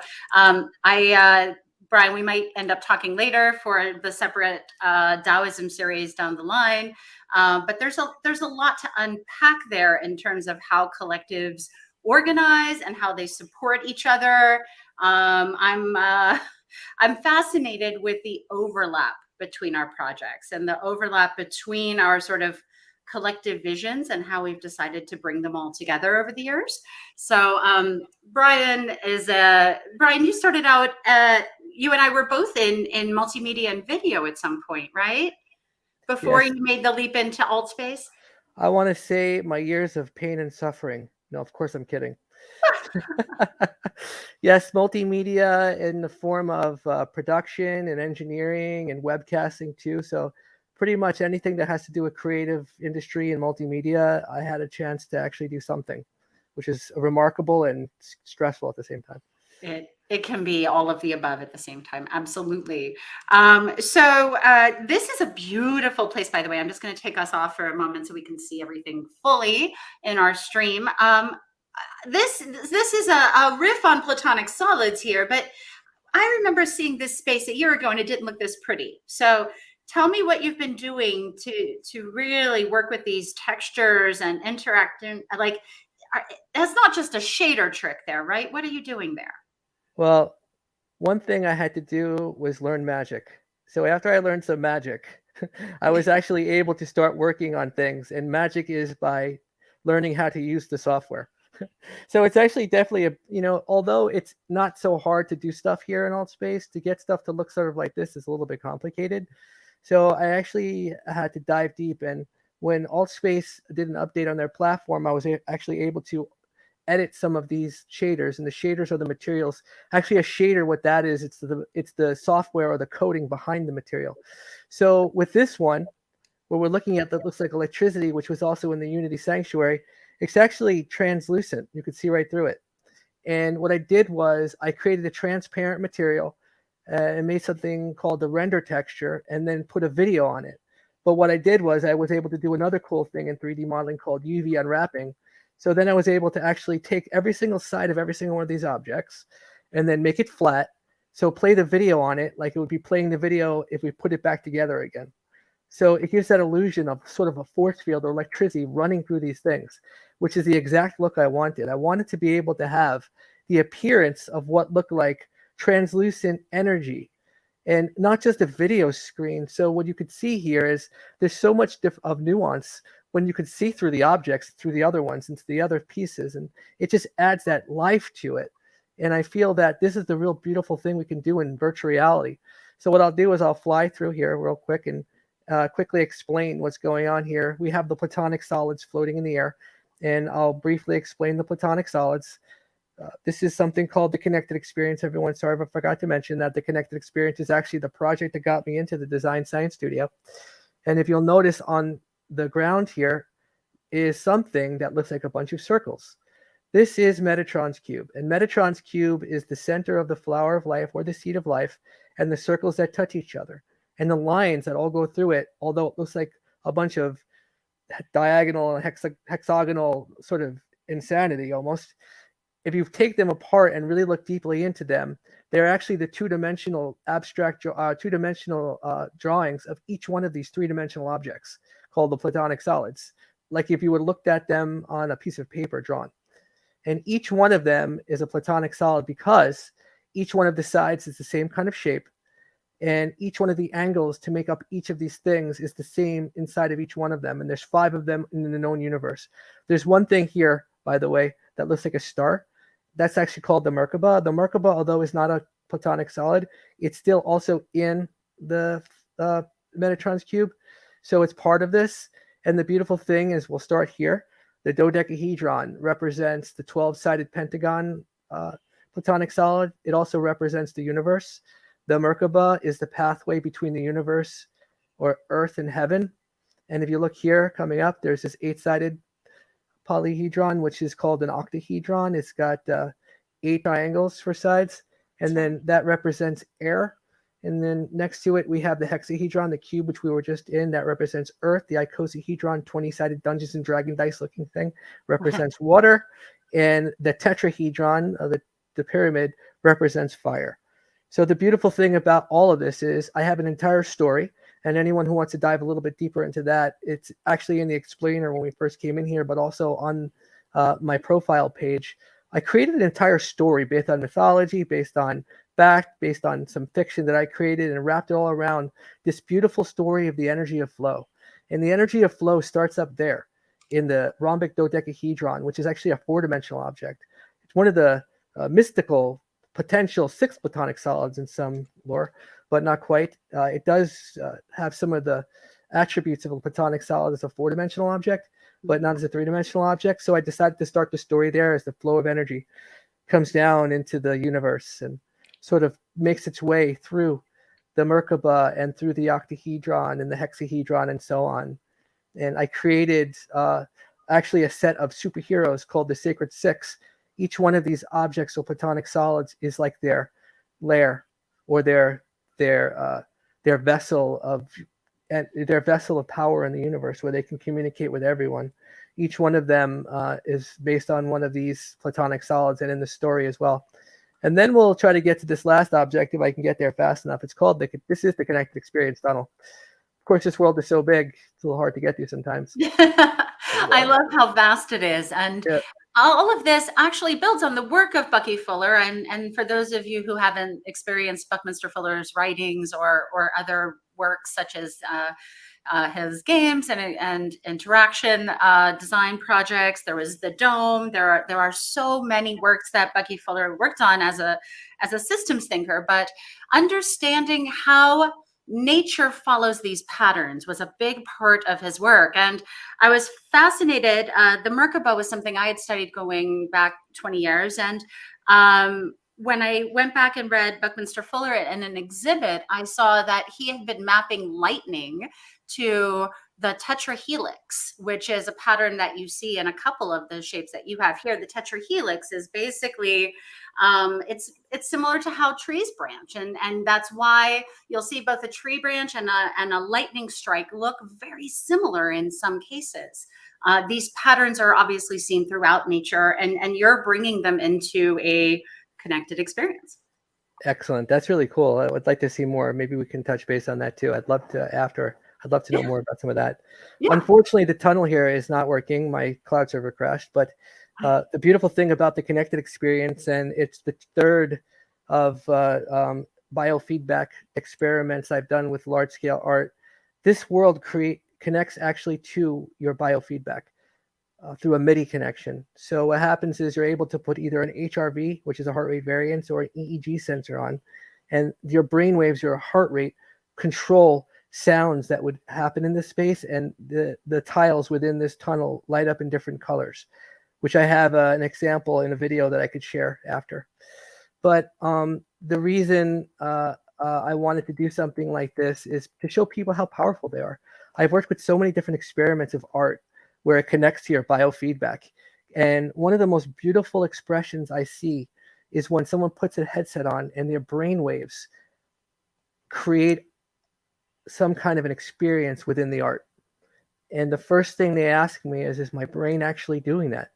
Brian, we might end up talking later for the separate Taoism series down the line, but there's a lot to unpack there in terms of how collectives organize and how they support each other. I'm fascinated with the overlap between our projects and the overlap between our sort of collective visions and how we've decided to bring them all together over the years. So Brian, you started out you and I were both in multimedia and video at some point, right? Before Yes. You made the leap into AltSpace? I want to say my years of pain and suffering. No, of course I'm kidding. Yes, multimedia in the form of production and engineering and webcasting too. So pretty much anything that has to do with creative industry and multimedia, I had a chance to actually do something, which is remarkable and stressful at the same time. It can be all of the above at the same time. Absolutely. So this is a beautiful place, by the way. I'm just going to take us off for a moment so we can see everything fully in our stream. This is a riff on platonic solids here, but I remember seeing this space a year ago and it didn't look this pretty. So tell me what you've been doing to really work with these textures and interacting. Like, that's not just a shader trick there, right? What are you doing there? Well, one thing I had to do was learn magic. So after I learned some magic, I was actually able to start working on things. And magic is by learning how to use the software. So it's actually definitely although it's not so hard to do stuff here in AltSpace, to get stuff to look sort of like this is a little bit complicated. So I actually had to dive deep. And when AltSpace did an update on their platform, I was actually able to edit some of these shaders, and the shaders are the materials. Actually, a shader, what that is, it's the software or the coding behind the material. So with this one, where we're looking at that looks like electricity, which was also in the Unity Sanctuary, it's actually translucent. You could see right through it. And what I did was I created a transparent material and made something called the render texture, and then put a video on it. But what I did was I was able to do another cool thing in 3D modeling called UV unwrapping. So then I was able to actually take every single side of every single one of these objects and then make it flat. So play the video on it like it would be playing the video if we put it back together again. So it gives that illusion of sort of a force field or electricity running through these things, which is the exact look I wanted. I wanted to be able to have the appearance of what looked like translucent energy, and not just a video screen. So what you could see here is there's so much of nuance when you could see through the objects, through the other ones, into the other pieces, and it just adds that life to it. And I feel that this is the real beautiful thing we can do in virtual reality. So what I'll do is I'll fly through here real quick and quickly explain what's going on here. We have the platonic solids floating in the air, and I'll briefly explain the platonic solids. This is something called the Connected Experience, everyone. Sorry if I forgot to mention that the Connected Experience is actually the project that got me into the Design Science Studio. And if you'll notice on the ground here is something that looks like a bunch of circles. This is Metatron's cube, and Metatron's cube is the center of the flower of life or the seed of life, and the circles that touch each other, and the lines that all go through it, although it looks like a bunch of diagonal and hexagonal sort of insanity almost. If you take them apart and really look deeply into them, they're actually the two-dimensional abstract, drawings of each one of these three-dimensional objects called the platonic solids, like if you would looked at them on a piece of paper drawn. And each one of them is a platonic solid because each one of the sides is the same kind of shape, and each one of the angles to make up each of these things is the same inside of each one of them. And there's 5 of them in the known universe. There's one thing here, by the way, that looks like a star. That's actually called the Merkaba. The Merkaba, although is not a platonic solid, it's still also in the Metatron's cube. So it's part of this. And the beautiful thing is, we'll start here. The dodecahedron represents the 12-sided pentagon platonic solid. It also represents the universe. The Merkaba is the pathway between the universe, or earth and heaven. And if you look here, coming up, there's this 8-sided polyhedron, which is called an octahedron. It's got 8 triangles for sides, and then that represents air. And then next to it, we have the hexahedron, the cube, which we were just in, that represents earth. The icosahedron, 20-sided Dungeons and Dragon dice looking thing, represents water. And the tetrahedron, the pyramid, represents fire. So the beautiful thing about all of this is I have an entire story, and anyone who wants to dive a little bit deeper into that, it's actually in the explainer when we first came in here, but also on my profile page. I created an entire story based on mythology, based on fact, based on some fiction that I created, and wrapped it all around this beautiful story of the energy of flow. And the energy of flow starts up there in the rhombic dodecahedron, which is actually a 4-dimensional object. It's one of the mystical potential 6 platonic solids in some lore, but not quite. It does have some of the attributes of a platonic solid as a 4-dimensional object, but not as a 3-dimensional object. So I decided to start the story there as the flow of energy comes down into the universe and sort of makes its way through the Merkaba and through the octahedron and the hexahedron and so on. And I created actually a set of superheroes called the Sacred 6. Each one of these objects or platonic solids is like their lair or their vessel of power in the universe, where they can communicate with everyone. Each one of them is based on one of these platonic solids, and in the story as well. And then we'll try to get to this last object if I can get there fast enough. It's called this is the Connected Experience Tunnel. Of course, this world is so big, it's a little hard to get to sometimes. I love how vast it is. And all of this actually builds on the work of Bucky Fuller. And for those of you who haven't experienced Buckminster Fuller's writings or other works such as his games and interaction design projects, there was the Dome. There are so many works that Bucky Fuller worked on as a systems thinker, but understanding how nature follows these patterns was a big part of his work. And I was fascinated. The Merkaba was something I had studied going back 20 years. And when I went back and read Buckminster Fuller in an exhibit, I saw that he had been mapping lightning to the tetrahelix, which is a pattern that you see in a couple of the shapes that you have here. The tetrahelix is basically, it's similar to how trees branch. And that's why you'll see both a tree branch and a lightning strike look very similar in some cases. These patterns are obviously seen throughout nature, and you're bringing them into a connected experience. Excellent. That's really cool. I would like to see more. Maybe we can touch base on that too. I'd love to know more about some of that. Yeah. Unfortunately, the tunnel here is not working. My cloud server crashed. But the beautiful thing about the connected experience, and it's the third of biofeedback experiments I've done with large scale art. This world connects actually to your biofeedback through a MIDI connection. So what happens is you're able to put either an HRV, which is a heart rate variance, or an EEG sensor on, and your brain waves, your heart rate, control sounds that would happen in this space, and the tiles within this tunnel light up in different colors, which I have an example in a video that I could share after. But the reason I wanted to do something like this is to show people how powerful they are. I've worked with so many different experiments of art where it connects to your biofeedback. And one of the most beautiful expressions I see is when someone puts a headset on and their brain waves create some kind of an experience within the art. And the first thing they ask me is my brain actually doing that?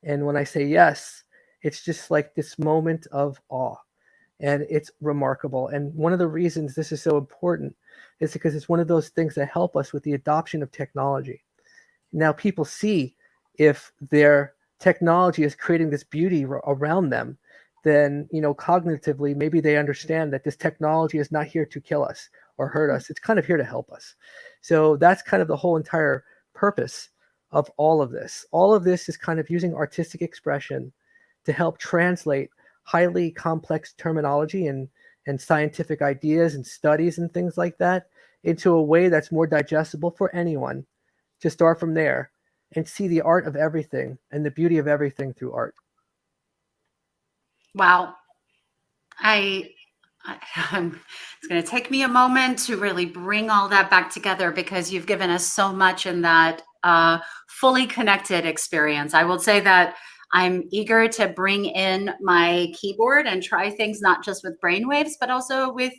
And when I say yes, it's just like this moment of awe. And it's remarkable. And one of the reasons this is so important is because it's one of those things that help us with the adoption of technology. Now people see if their technology is creating this beauty around them, then, cognitively, maybe they understand that this technology is not here to kill us or hurt us. It's kind of here to help us. So that's kind of the whole entire purpose of all of this. All of this is kind of using artistic expression to help translate highly complex terminology and scientific ideas and studies and things like that into a way that's more digestible for anyone to start from there and see the art of everything and the beauty of everything through art. Wow. It's going to take me a moment to really bring all that back together, because you've given us so much in that fully connected experience. I will say that I'm eager to bring in my keyboard and try things not just with brainwaves, but also with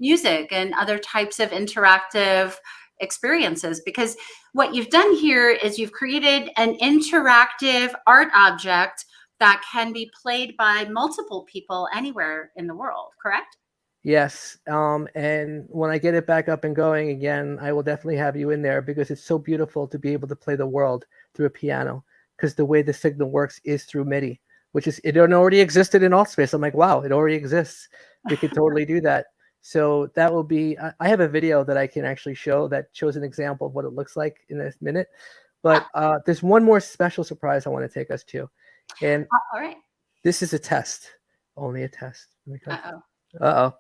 music and other types of interactive experiences, because what you've done here is you've created an interactive art object that can be played by multiple people anywhere in the world, correct? Yes. And when I get it back up and going again, I will definitely have you in there, because it's so beautiful to be able to play the world through a piano, because the way the signal works is through MIDI, which is, it already existed in Altspace. I'm like, wow, it already exists. We could totally do that. So that will be, I have a video that I can actually show that shows an example of what it looks like in a minute. But there's one more special surprise I want to take us to. And all right. This is a test, only a test. Uh-oh.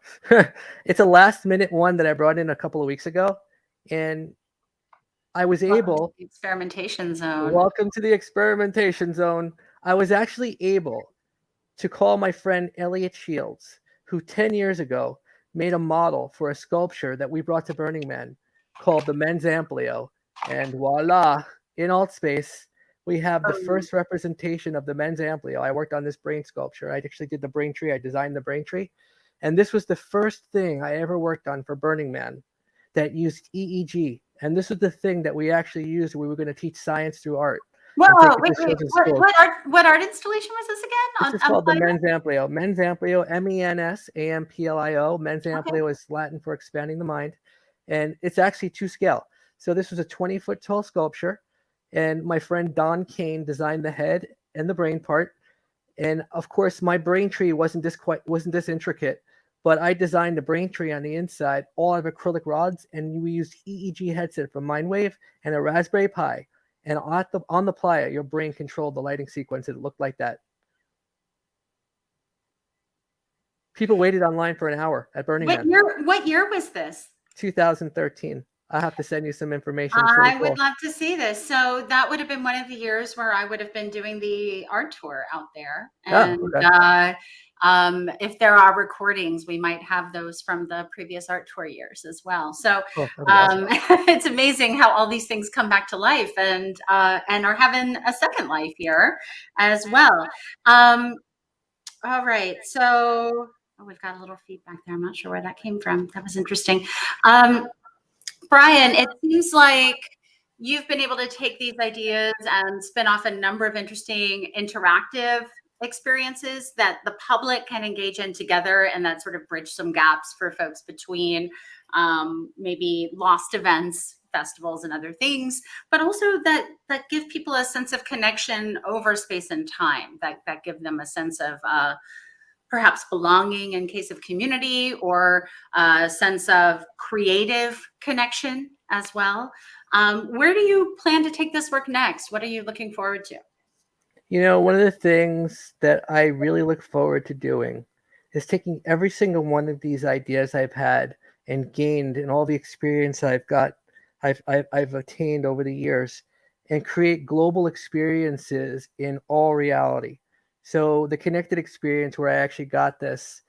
It's a last minute one that I brought in a couple of weeks ago. And I was able. The experimentation zone. Welcome to the experimentation zone. I was actually able to call my friend Elliot Shields, who 10 years ago made a model for a sculpture that we brought to Burning Man called the Men's Amplio. And voila, in AltSpace, we have the first representation of the Men's Amplio. I worked on this brain sculpture. I actually did the brain tree. I designed the brain tree. And this was the first thing I ever worked on for Burning Man that used EEG. And this was the thing that we actually used when we were going to teach science through art. Whoa, wait. What art installation was this again? This is called the Men's Amplio. Men's Amplio, MENSAMPLIO. Men's Amplio is Latin for expanding the mind. And it's actually to scale. So this was a 20-foot tall sculpture. And my friend Don Kane designed the head and the brain part. And of course, my brain tree wasn't this intricate, but I designed the brain tree on the inside, all out of acrylic rods, and we used EEG headset from Mindwave and a Raspberry Pi. And on the playa, your brain controlled the lighting sequence. It looked like that. People waited online for an hour at Burning Man. What year was this? 2013. I'll have to send you some information. I would love to see this. So that would have been one of the years where I would have been doing the art tour out there. And if there are recordings, we might have those from the previous art tour years as well. So awesome. It's amazing how all these things come back to life and are having a second life here as well. All right. So we've got a little feedback there. I'm not sure where that came from. That was interesting. Brian, it seems like you've been able to take these ideas and spin off a number of interesting interactive experiences that the public can engage in together, and that sort of bridge some gaps for folks between maybe lost events, festivals, and other things, but also that give people a sense of connection over space and time, that give them a sense of perhaps belonging in case of community, or a sense of creative connection as well. Where do you plan to take this work next? What are you looking forward to? You know, one of the things that I really look forward to doing is taking every single one of these ideas I've had and gained and all the experience I've attained over the years, and create global experiences in all reality. So the connected experience where I actually got this,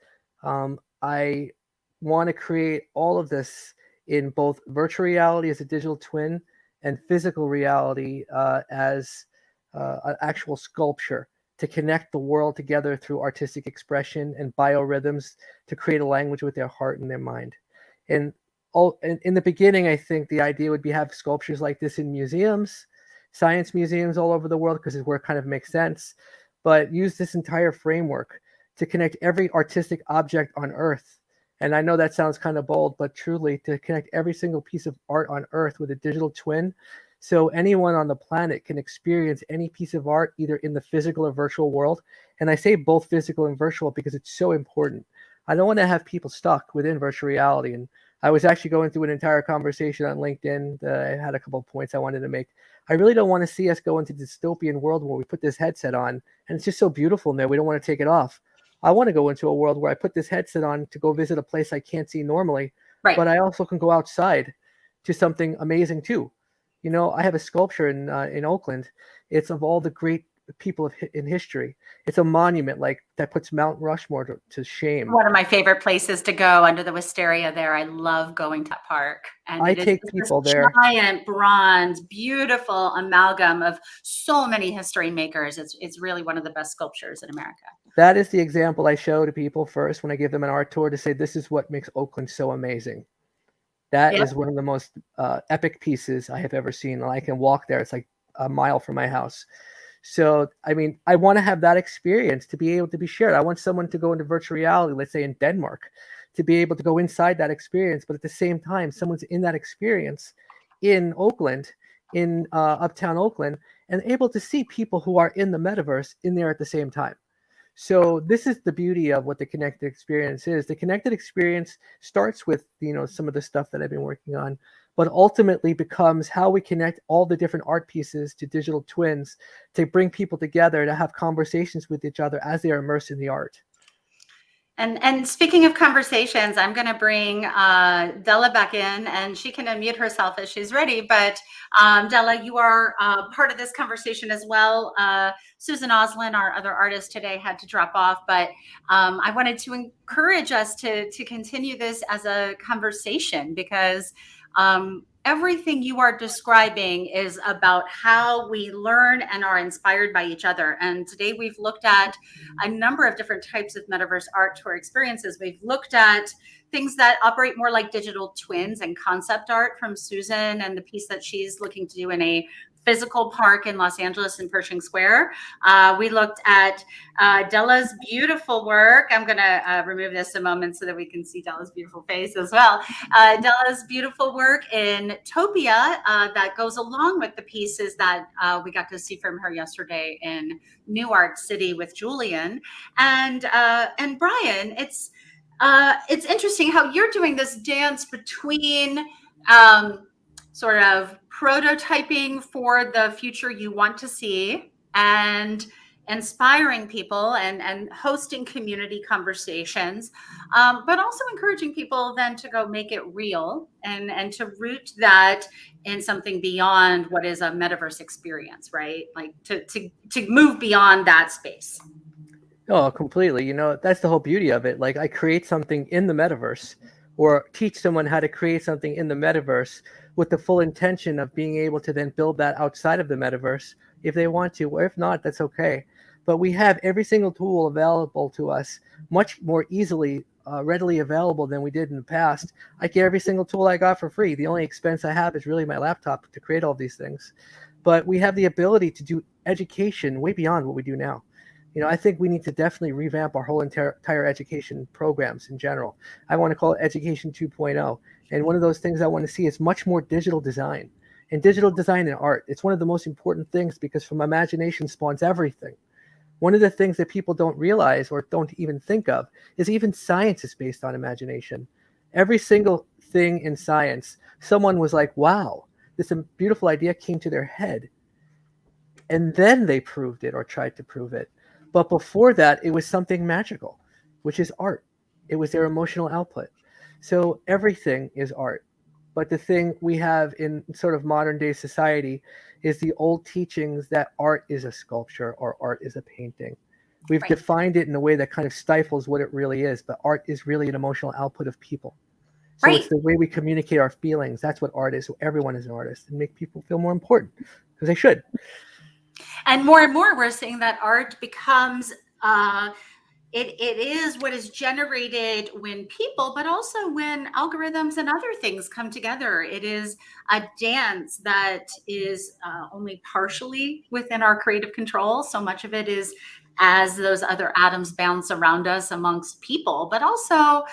I want to create all of this in both virtual reality as a digital twin and physical reality as an actual sculpture, to connect the world together through artistic expression and biorhythms, to create a language with their heart and their mind. And in the beginning, I think the idea would be have sculptures like this in museums, science museums all over the world, because it's where it kind of makes sense. But use this entire framework to connect every artistic object on Earth. And I know that sounds kind of bold, but truly to connect every single piece of art on Earth with a digital twin. So anyone on the planet can experience any piece of art either in the physical or virtual world. And I say both physical and virtual because it's so important. I don't want to have people stuck within virtual reality. And I was actually going through an entire conversation on LinkedIn. I had a couple of points I wanted to make. I really don't want to see us go into dystopian world where we put this headset on and it's just so beautiful in there, we don't want to take it off. I want to go into a world where I put this headset on to go visit a place I can't see normally, right, but I also can go outside to something amazing too. You know, I have a sculpture in Oakland. It's of all the great people in history. It's a monument like that puts Mount Rushmore to shame. One of my favorite places to go under the wisteria there. I love going to that park. And I take people there. Giant bronze, beautiful amalgam of so many history makers. It's really one of the best sculptures in America. That is the example I show to people first when I give them an art tour, to say this is what makes Oakland so amazing. That is one of the most epic pieces I have ever seen. And I can walk there. It's like a mile from my house. So, I mean, I want to have that experience to be able to be shared. I want someone to go into virtual reality, let's say in Denmark, to be able to go inside that experience. But at the same time, someone's in that experience in Oakland, in uptown Oakland, and able to see people who are in the metaverse in there at the same time. So this is the beauty of what the connected experience is. The connected experience starts with, you know, some of the stuff that I've been working on, but ultimately becomes how we connect all the different art pieces to digital twins to bring people together to have conversations with each other as they are immersed in the art. And speaking of conversations, I'm going to bring Della back in, and she can unmute herself as she's ready. But Della, you are part of this conversation as well. Suzan Ozlin, our other artist today, had to drop off, but I wanted to encourage us to continue this as a conversation, because everything you are describing is about how we learn and are inspired by each other. And today we've looked at a number of different types of metaverse art tour experiences. We've looked at things that operate more like digital twins and concept art from Suzan, and the piece that she's looking to do in a physical park in Los Angeles in Pershing Square. We looked at Della's beautiful work. I'm going to remove this a moment so that we can see Della's beautiful face as well. Della's beautiful work in Topia that goes along with the pieces that we got to see from her yesterday in New Art City with Julian. And Brian, it's interesting how you're doing this dance between sort of prototyping for the future you want to see and inspiring people and hosting community conversations, but also encouraging people then to go make it real and to root that in something beyond what is a metaverse experience, right? Like to move beyond that space. Oh, completely. You know, that's the whole beauty of it. Like I create something in the metaverse or teach someone how to create something in the metaverse with the full intention of being able to then build that outside of the metaverse if they want to, or if not, that's okay. But we have every single tool available to us much more easily, readily available than we did in the past. I get every single tool I got for free. The only expense I have is really my laptop to create all these things. But we have the ability to do education way beyond what we do now. You know, I think we need to definitely revamp our whole entire education programs in general. I want to call it Education 2.0. And one of those things I want to see is much more digital design. And digital design and art, it's one of the most important things because from imagination spawns everything. One of the things that people don't realize or don't even think of is even science is based on imagination. Every single thing in science, someone was like, wow, this beautiful idea came to their head. And then they proved it or tried to prove it. But before that, it was something magical, which is art. It was their emotional output. So everything is art. But the thing we have in sort of modern day society is the old teachings that art is a sculpture or art is a painting. We've defined it in a way that kind of stifles what it really is. But art is really an emotional output of people. So it's the way we communicate our feelings. That's what art is. So everyone is an artist and make people feel more important because they should. And more, we're seeing that art becomes, it is what is generated when people, but also when algorithms and other things come together. It is a dance that is only partially within our creative control. So much of it is as those other atoms bounce around us amongst people, but also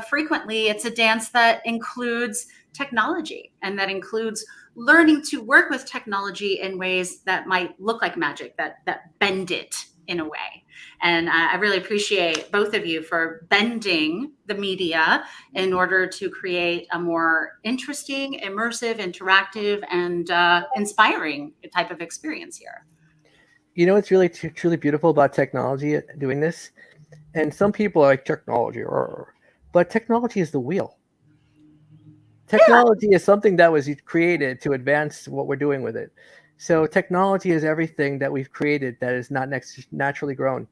frequently it's a dance that includes technology and that includes learning to work with technology in ways that might look like magic, that bend it in a way. And I really appreciate both of you for bending the media in order to create a more interesting, immersive, interactive, and inspiring type of experience here. You know what's really truly beautiful about technology doing this? And some people are like technology, but technology is the wheel. Technology is something that was created to advance what we're doing with it. So technology is everything that we've created that is not naturally grown.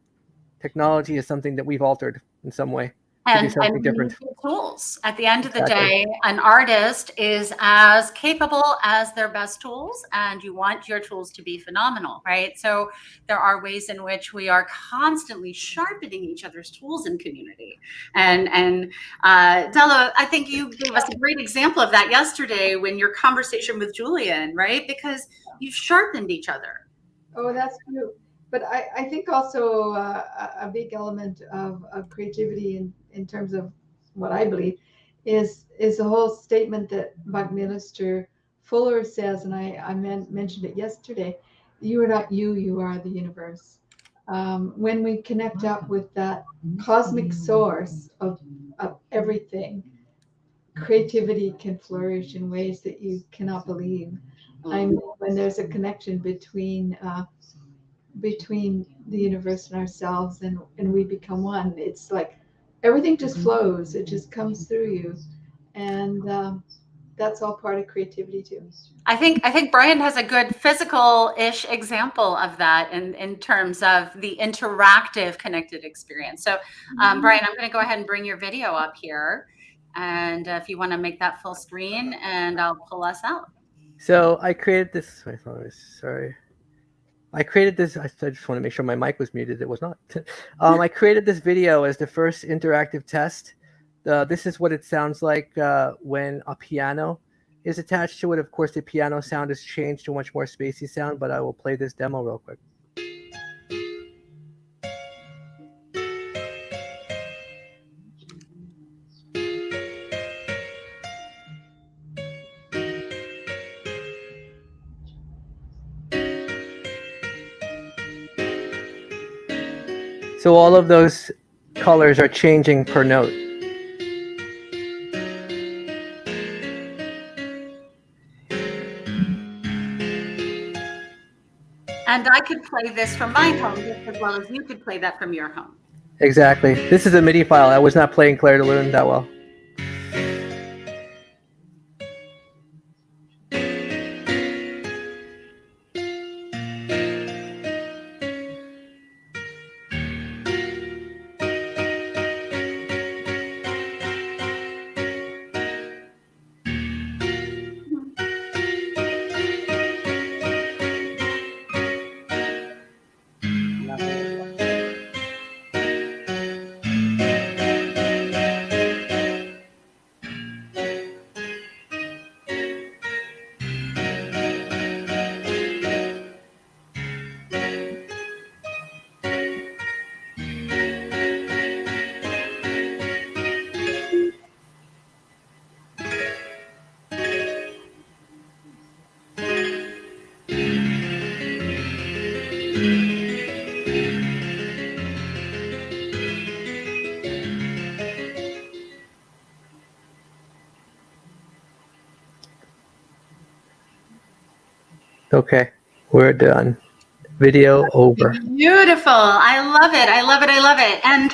Technology is something that we've altered in some way. And different tools. At the end of the day, an artist is as capable as their best tools, and you want your tools to be phenomenal, right? So there are ways in which we are constantly sharpening each other's tools in community. And Della, I think you gave us a great example of that yesterday when your conversation with Julian, right? Because you sharpened each other. Oh, that's true. But I think also a big element of creativity in terms of what I believe is the whole statement that Buckminster Fuller says, and I mentioned it yesterday, you are not you, you are the universe. When we connect up with that cosmic source of everything, creativity can flourish in ways that you cannot believe. I mean, when there's a connection between the universe and ourselves and we become one, it's like everything just flows, it just comes through you, and that's all part of creativity too. I think Brian has a good physical-ish example of that in terms of the interactive connected experience. So Brian, I'm going to go ahead and bring your video up here, and if you want to make that full screen, and I'll pull us out. So I created this, I created this, I just want to make sure my mic was muted. It was not. I created this video as the first interactive test. This is what it sounds like when a piano is attached to it. Of course, the piano sound has changed to a much more spacey sound, but I will play this demo real quick. So all of those colors are changing per note. And I could play this from my home just as well as you could play that from your home. Exactly. This is a MIDI file. I was not playing Clair de Lune that well. Okay, we're done. Video over. Beautiful. I love it. I love it. I love it. And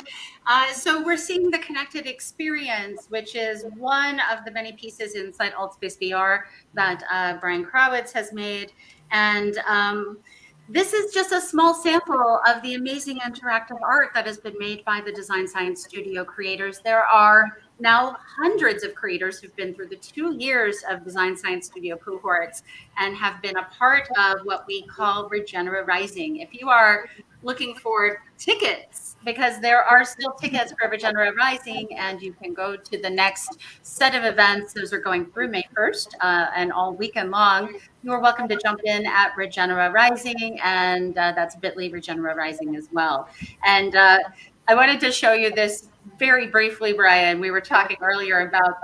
so we're seeing the connected experience, which is one of the many pieces inside AltspaceVR that Brian Krawitz has made. And this is just a small sample of the amazing interactive art that has been made by the Design Science Studio creators. There are now hundreds of creators who've been through the 2 years of Design Science Studio cohorts and have been a part of what we call Regenera Rising. If you are looking for tickets, because there are still tickets for Regenera Rising, and you can go to the next set of events. Those are going through May 1st and all weekend long. You're welcome to jump in at Regenera Rising, and that's bit.ly Regenera Rising as well. And I wanted to show you this very briefly, Brian. We were talking earlier about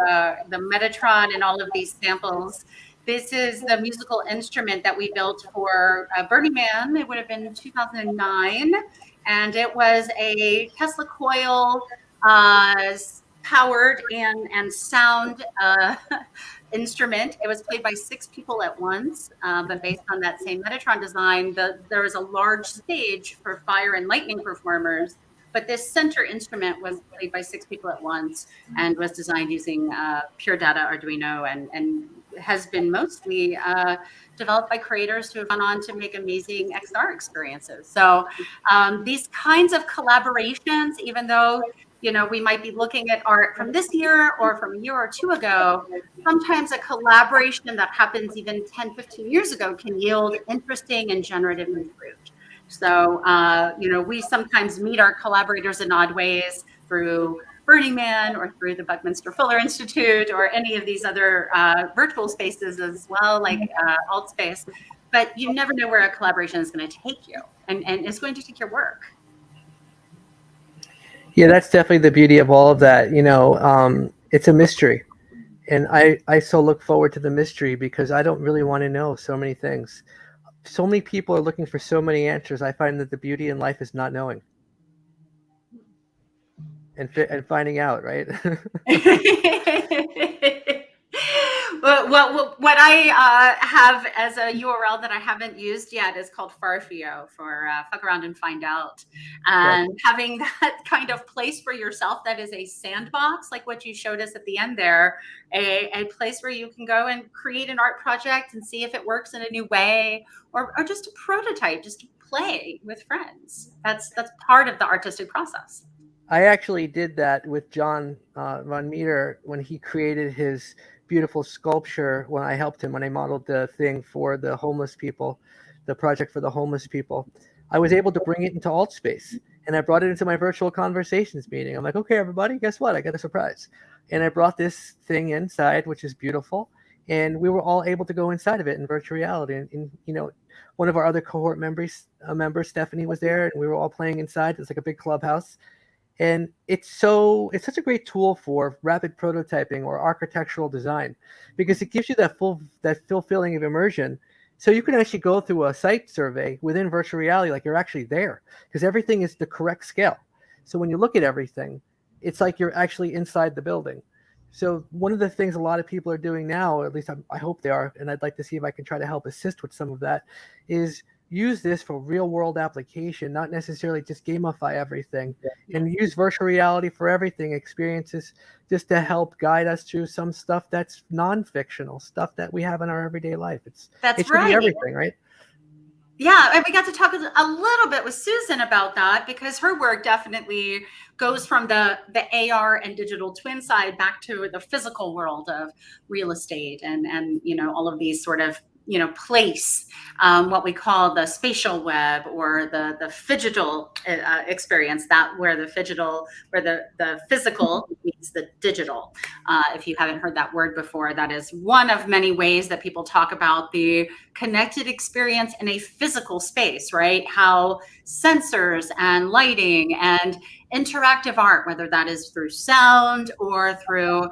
the Metatron and all of these samples. This is the musical instrument that we built for Burning Man. It would have been 2009. And it was a Tesla coil powered and sound instrument. It was played by 6 people at once, but based on that same Metatron design, there was a large stage for fire and lightning performers. But this center instrument was played by 6 people at once and was designed using pure data Arduino and has been mostly developed by creators who have gone on to make amazing XR experiences. So these kinds of collaborations, even though we might be looking at art from this year or from a year or 2 ago, sometimes a collaboration that happens even 10, 15 years ago can yield interesting and generative new fruit. So, we sometimes meet our collaborators in odd ways through Burning Man or through the Buckminster Fuller Institute or any of these other virtual spaces as well, like AltSpace. But you never know where a collaboration is going to take you, and it's going to take your work. Yeah, that's definitely the beauty of all of that. It's a mystery. And I so look forward to the mystery because I don't really want to know so many things. So many people are looking for so many answers. I find that the beauty in life is not knowing and finding out, right? Well, what I have as a URL that I haven't used yet is called Farfio for fuck around and find out. And having that kind of place for yourself that is a sandbox, like what you showed us at the end there, a place where you can go and create an art project and see if it works in a new way, or just a prototype, just to play with friends. That's part of the artistic process. I actually did that with John von Meter when he created his beautiful sculpture, when I helped him, when I modeled the thing for the homeless people, the project for the homeless people. I was able to bring it into AltSpace, and I brought it into my virtual conversations meeting. I'm like, okay, everybody, guess what? I got a surprise. And I brought this thing inside, which is beautiful. and we were all able to go inside of it in virtual reality. And you know, one of our other cohort members, Stephanie, was there, and we were all playing inside. It's like a big clubhouse, and it's such a great tool for rapid prototyping or architectural design, because it gives you that full feeling of immersion. So you can actually go through a site survey within virtual reality like you're actually there, because everything is the correct scale. So when you look at everything, it's like you're actually inside the building. So one of the things a lot of people are doing now, or at least I hope they are, and I'd like to see if I can try to help assist with some of that, is use this for real world application, not necessarily just gamify everything, and use virtual reality for everything, experiences, just to help guide us through some stuff that's non-fictional, stuff that we have in our everyday life. It should be everything, right? Yeah, and we got to talk a little bit with Suzan about that, because her work definitely goes from the AR and digital twin side back to the physical world of real estate and you know, all of these sort of, you know, place, what we call the spatial web, or the phygital experience, that where the physical meets the digital. If you haven't heard that word before, that is one of many ways that people talk about the connected experience in a physical space, right? How sensors and lighting and interactive art, whether that is through sound or through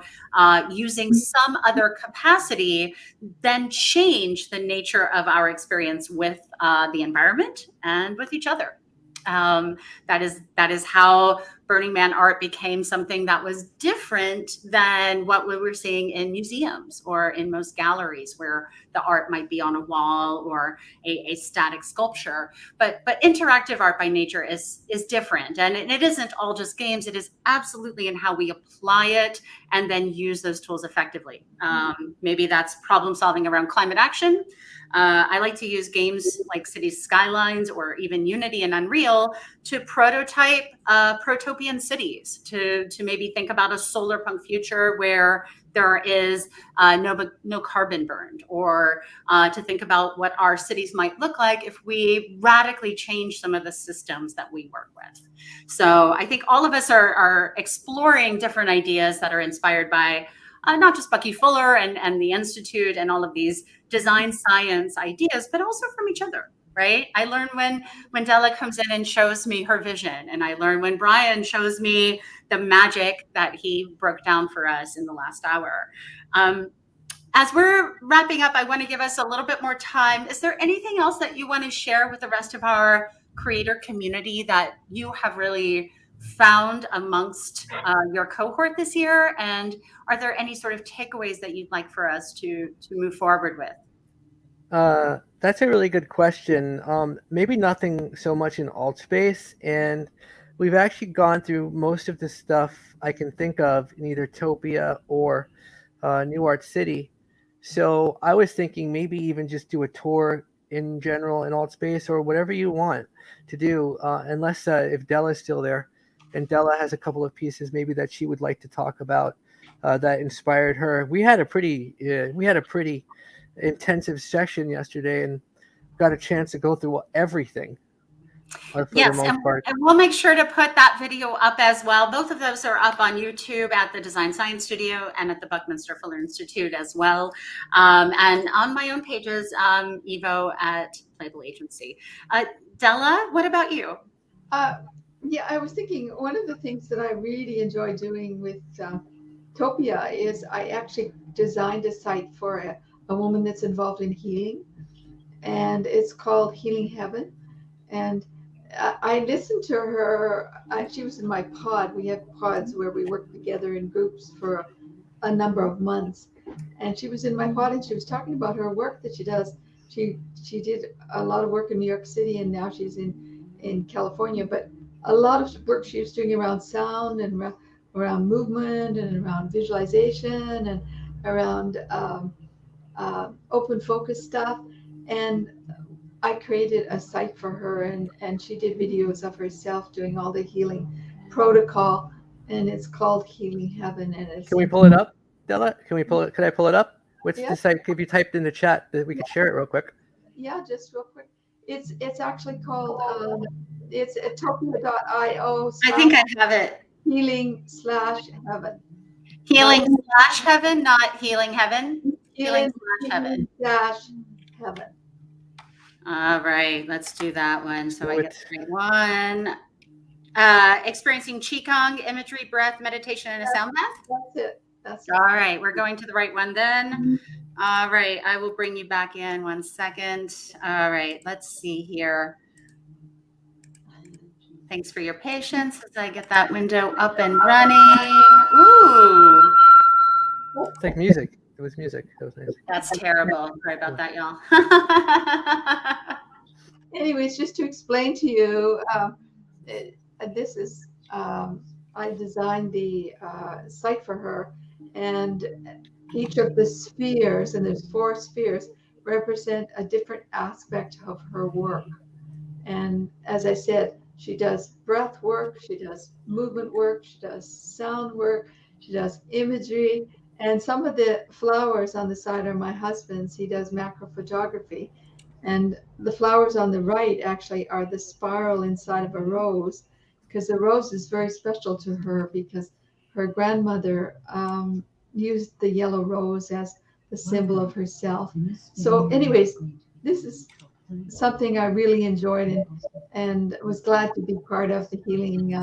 using some other capacity, then change the nature of our experience with the environment and with each other. That is how Burning Man art became something that was different than what we were seeing in museums or in most galleries, where the art might be on a wall or a static sculpture. But interactive art by nature is different, and it isn't all just games. It is absolutely in how we apply it and then use those tools effectively. Maybe that's problem solving around climate action. I like to use games like Cities Skylines or even Unity and Unreal to prototype protopian cities, to maybe think about a solar punk future where there is no carbon burned, or to think about what our cities might look like if we radically change some of the systems that we work with. So I think all of us are exploring different ideas that are inspired by not just Bucky Fuller and the Institute and all of these design science ideas, but also from each other, right? I learn when Della comes in and shows me her vision, and I learn when Brian shows me the magic that he broke down for us in the last hour. As we're wrapping up, I want to give us a little bit more time. Is there anything else that you want to share with the rest of our creator community that you have really found amongst your cohort this year? And are there any sort of takeaways that you'd like for us to move forward with? That's a really good question. Maybe nothing so much in AltSpace, and we've actually gone through most of the stuff I can think of in either Topia or New Art City. So I was thinking maybe even just do a tour in general in AltSpace, or whatever you want to do, unless if Della's still there. And Della has a couple of pieces maybe that she would like to talk about that inspired her. We had a pretty intensive session yesterday and got a chance to go through everything. Yes, and we'll make sure to put that video up as well. Both of those are up on YouTube at the Design Science Studio and at the Buckminster Fuller Institute as well. And on my own pages, Evo at Playable Agency. Della, what about you? Yeah, I was thinking one of the things that I really enjoy doing with Topia is I actually designed a site for a woman that's involved in healing, and it's called Healing Heaven. And I listened to her. She was in my pod. We have pods where we work together in groups for a number of months. And she was in my pod, and she was talking about her work that she does. She did a lot of work in New York City, and now she's in California. But a lot of work she was doing around sound and around movement and around visualization and around open focus stuff. And I created a site for her, and she did videos of herself doing all the healing protocol, and it's called Healing Heaven. And it's, can we pull it up, Della? Can we pull it? Could I pull it up? What's Yeah. the site? If you typed in the chat, that we could share it real quick. Yeah, just real quick. It's actually called it's at topia.io. I think I have it. Healing/heaven. Healing/heaven, not healing heaven. Healing/heaven. Heaven. All right, let's do that one. So I Do get it. the right one. Experiencing Qigong, imagery, breath, meditation, and a sound bath. That's it. That's it. All right, we're going to the right one then. All right, I will bring you back in 1 second. All right, let's see here. Thanks for your patience as I get that window up and running. Ooh, It's like music. It was music. That was nice. that's terrible. Sorry about that, y'all. Anyways, just to explain to you, this is, I designed the site for her, and each of the spheres, and there's 4 spheres, represent a different aspect of her work. And as I said, she does breath work, she does movement work, she does sound work, she does imagery, and some of the flowers on the side are my husband's. He does macro photography. And the flowers on the right actually are the spiral inside of a rose, because the rose is very special to her because her grandmother used the yellow rose as the symbol of herself. So anyways, this is something I really enjoyed and was glad to be part of the healing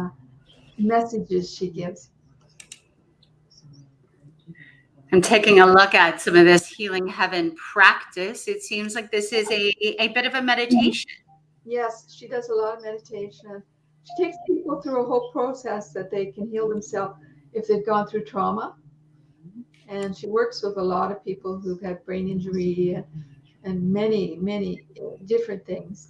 messages she gives. I'm taking a look at some of this healing heaven practice. It seems like this is a bit of a meditation. Yes, she does a lot of meditation. She takes people through a whole process that they can heal themselves if they've gone through trauma. And she works with a lot of people who've had brain injury and many, many different things.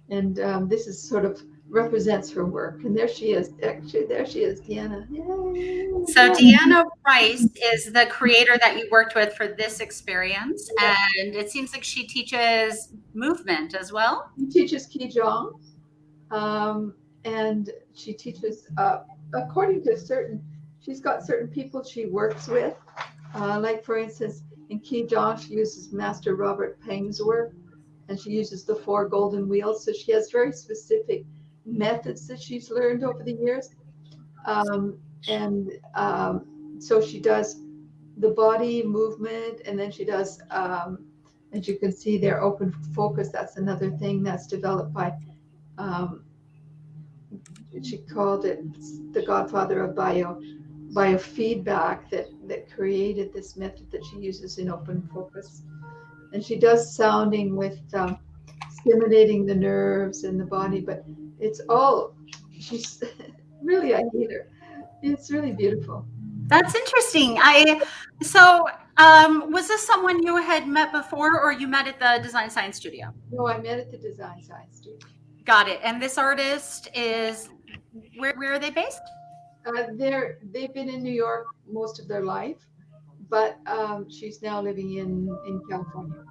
This is sort of represents her work. And there she is. Actually, there she is, Deanna. Yay. So Deanna Rice is the creator that you worked with for this experience. And it seems like she teaches movement as well. She teaches Qigong. And she teaches, according to she's got certain people she works with. Like, for instance, in Qigong, she uses Master Robert Peng's work, and she uses the 4 golden wheels. So she has very specific methods that she's learned over the years. So she does the body movement, and then she does, as you can see there, open focus. That's another thing that's developed by, she called it the godfather of biofeedback that created this method that she uses in open focus. And she does sounding with stimulating the nerves in the body, but it's all, she's really a healer. It's really beautiful. That's interesting. Was this someone you had met before, or you met at the Design Science Studio? No, I met at the Design Science Studio. Got it. And this artist is, where are they based? They've been in New York most of their life, but she's now living in California.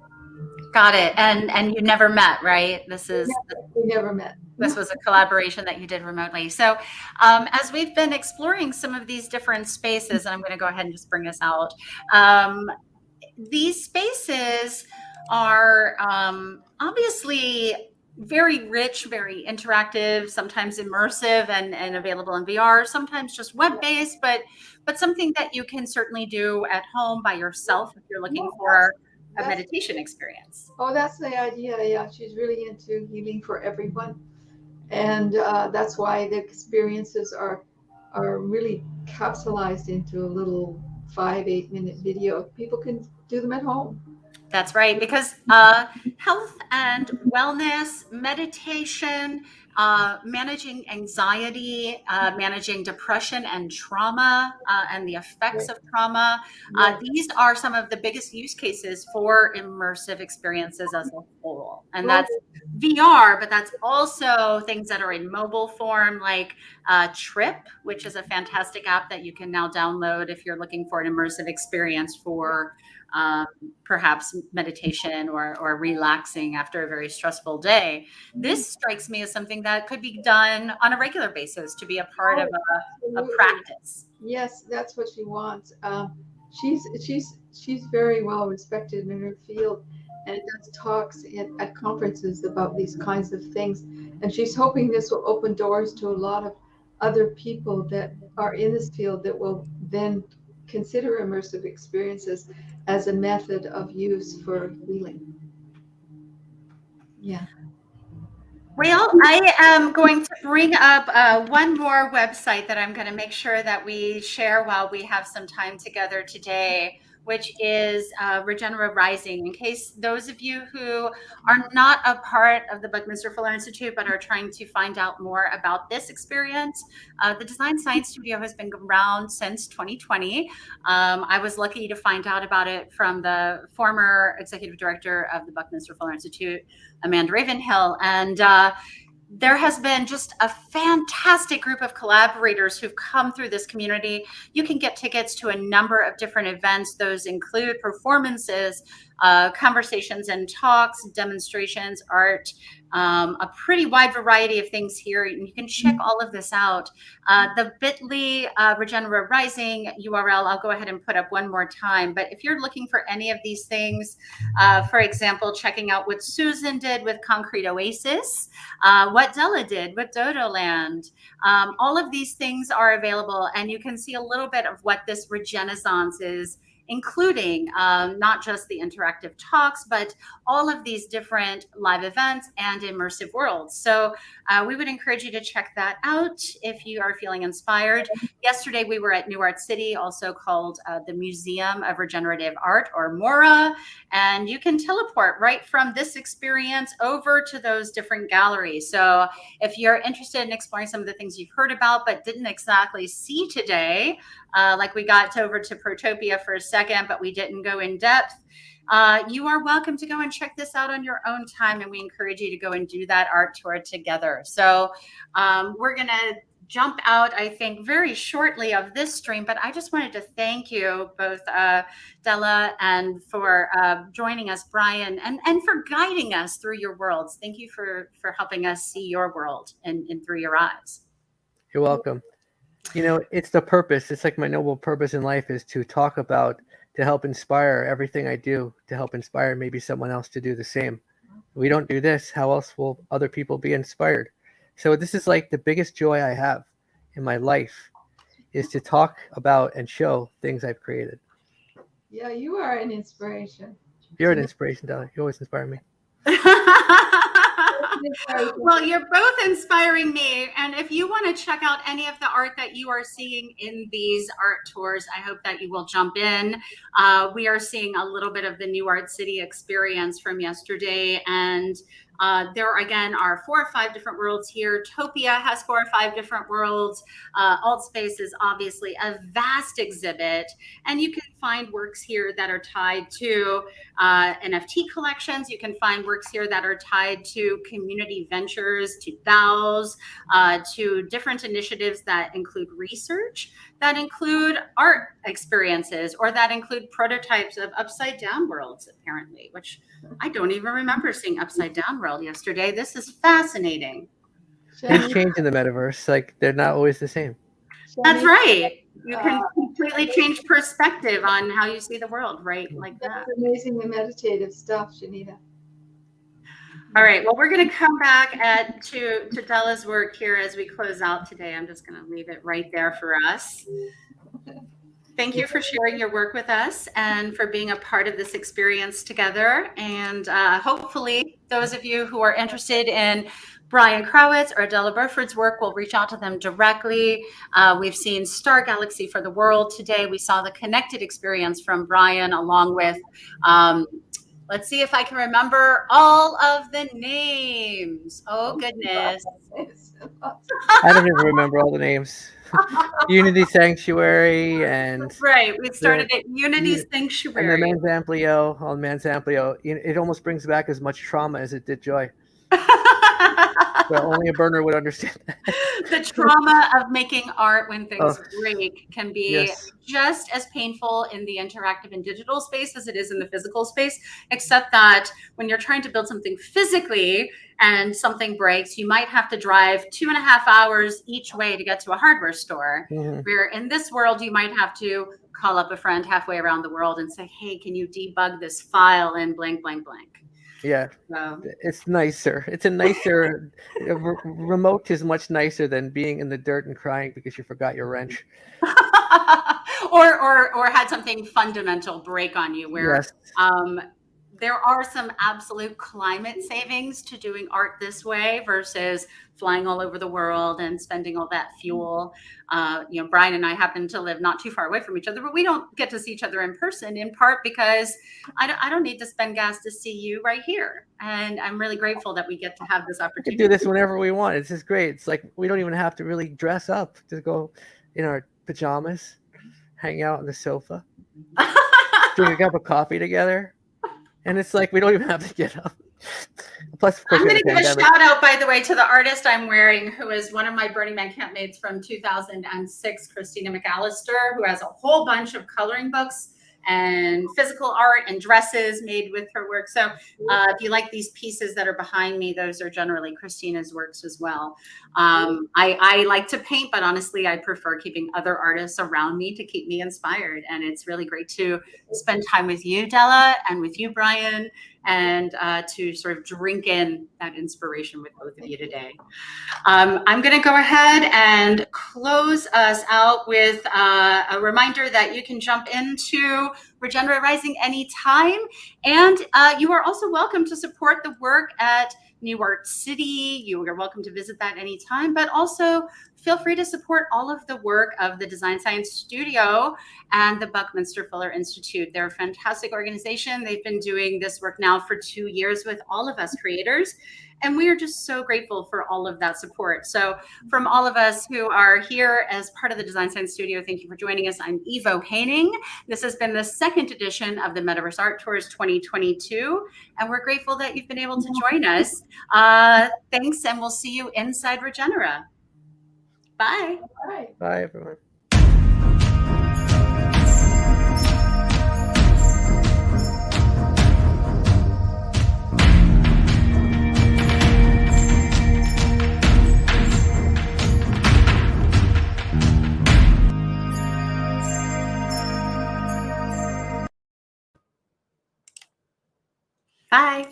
Got it. And you never met, right? We never met. This was a collaboration that you did remotely. So as we've been exploring some of these different spaces, and I'm going to go ahead and just bring this out. These spaces are obviously very rich, very interactive, sometimes immersive and available in VR, sometimes just web-based, but something that you can certainly do at home by yourself if you're looking for a meditation experience. Oh, that's the idea. Yeah, she's really into healing for everyone. And that's why the experiences are really capsulized into a little 5-8 minute video. People can do them at home. That's right, because health and wellness, meditation, managing anxiety, managing depression and trauma, and the effects of trauma. These are some of the biggest use cases for immersive experiences as a whole. And that's VR, but that's also things that are in mobile form, like Trip, which is a fantastic app that you can now download if you're looking for an immersive experience for perhaps meditation or relaxing after a very stressful day. This strikes me as something that could be done on a regular basis to be a part of a practice. Yes, that's what she wants. She's very well respected in her field, and does talks at conferences about these kinds of things. And she's hoping this will open doors to a lot of other people that are in this field that will then consider immersive experiences as a method of use for healing. Yeah. Well, I am going to bring up one more website that I'm going to make sure that we share while we have some time together today, which is Regenera Rising. In case those of you who are not a part of the Buckminster Fuller Institute but are trying to find out more about this experience, the Design Science Studio has been around since 2020. I was lucky to find out about it from the former executive director of the Buckminster Fuller Institute, Amanda Ravenhill, and there has been just a fantastic group of collaborators who've come through this community. You can get tickets to a number of different events. Those include performances, conversations and talks, demonstrations, art, a pretty wide variety of things here. And you can check all of this out. The bit.ly Regenera Rising URL, I'll go ahead and put up one more time. But if you're looking for any of these things, for example, checking out what Suzan did with Concrete Oasis, what Della did with Dodo Land, all of these things are available, and you can see a little bit of what this Regenaissance is, including not just the interactive talks, but all of these different live events and immersive worlds. So we would encourage you to check that out if you are feeling inspired. Yesterday, we were at New Art City, also called the Museum of Regenerative Art, or MORA, and you can teleport right from this experience over to those different galleries. So if you're interested in exploring some of the things you've heard about but didn't exactly see today, like we got over to Protopia for a second, but we didn't go in depth, you are welcome to go and check this out on your own time, and we encourage you to go and do that art tour together. So we're going to jump out, I think, very shortly of this stream, but I just wanted to thank you both, Della, and for joining us, Brian, and for guiding us through your worlds. Thank you for helping us see your world and through your eyes. You're welcome. You know, it's the purpose. It's like my noble purpose in life is to talk about, to help inspire everything I do, to help inspire maybe someone else to do the same. If we don't do this, how else will other people be inspired? So this is like the biggest joy I have in my life, is to talk about and show things I've created. Yeah, you are an inspiration. You're an inspiration, Della. You always inspire me. Well, you're both inspiring me. And if you want to check out any of the art that you are seeing in these art tours, I hope that you will jump in. We are seeing a little bit of the New Art City experience from yesterday. And there, again, are 4 or 5 different worlds here. Topia has 4 or 5 different worlds. Altspace is obviously a vast exhibit. And you can find works here that are tied to NFT collections. You can find works here that are tied to community ventures, to DAOs, to different initiatives that include research, that include art experiences, or that include prototypes of upside down worlds, apparently, which I don't even remember seeing upside down world yesterday. This is fascinating. Things change in the metaverse. Like, they're not always the same. That's right. You can completely change perspective on how you see the world, right? Like that. That's amazingly meditative stuff, Shanita. All right. Well, we're going to come back to Della's work here as we close out today. I'm just going to leave it right there for us. Thank you for sharing your work with us and for being a part of this experience together. And hopefully those of you who are interested in Brian Krawitz or Della Burford's work will reach out to them directly. We've seen Star Galaxy for the World today. We saw the Connected experience from Brian, along with, let's see if I can remember all of the names. Oh, goodness. I don't even remember all the names. Unity Sanctuary, and right, we started at Unity Sanctuary. And the Man's Amplio, on Man's Amplio. It almost brings back as much trauma as it did joy. Well, only a burner would understand that. The trauma of making art when things break can be just as painful in the interactive and digital space as it is in the physical space, except that when you're trying to build something physically and something breaks, you might have to drive 2.5 hours each way to get to a hardware store. Mm-hmm. Where in this world, you might have to call up a friend halfway around the world and say, hey, can you debug this file in blank, blank, blank? Yeah, So. it's nicer. It's a nicer remote is much nicer than being in the dirt and crying because you forgot your wrench. or had something fundamental break on you where Yes. there are some absolute climate savings to doing art this way versus flying all over the world and spending all that fuel. Brian and I happen to live not too far away from each other, but we don't get to see each other in person, in part because I don't need to spend gas to see you right here. And I'm really grateful that we get to have this We opportunity. can do this whenever we want. It's just great. It's like we don't even have to really dress up. Just go in our pajamas, hang out on the sofa, drink a cup of coffee together. And it's like we don't even have to get up. Plus, of course, I'm going to give a pandemic. shout out, by the way, to the artist I'm wearing, who is one of my Burning Man campmates from 2006, Christina McAllister, who has a whole bunch of coloring books and physical art and dresses made with her work. So if you like these pieces that are behind me, those are generally Christina's works as well. I like to paint, but honestly, I prefer keeping other artists around me to keep me inspired. And it's really great to spend time with you, Della, and with you, Brian, and to sort of drink in that inspiration with both of you today. I'm going to go ahead and close us out with a reminder that you can jump into Regenera Rising anytime. And you are also welcome to support the work at New Art City. You are welcome to visit that anytime, but also feel free to support all of the work of the Design Science Studio and the Buckminster Fuller Institute. They're a fantastic organization. They've been doing this work now for 2 years with all of us creators. And we are just so grateful for all of that support. So from all of us who are here as part of the Design Science Studio, thank you for joining us. I'm Ivo Haining. This has been the second edition of the Metaverse Art Tours 2022. And we're grateful that you've been able to join us. Thanks, and we'll see you inside Regenera. Bye. Bye, everyone. Bye.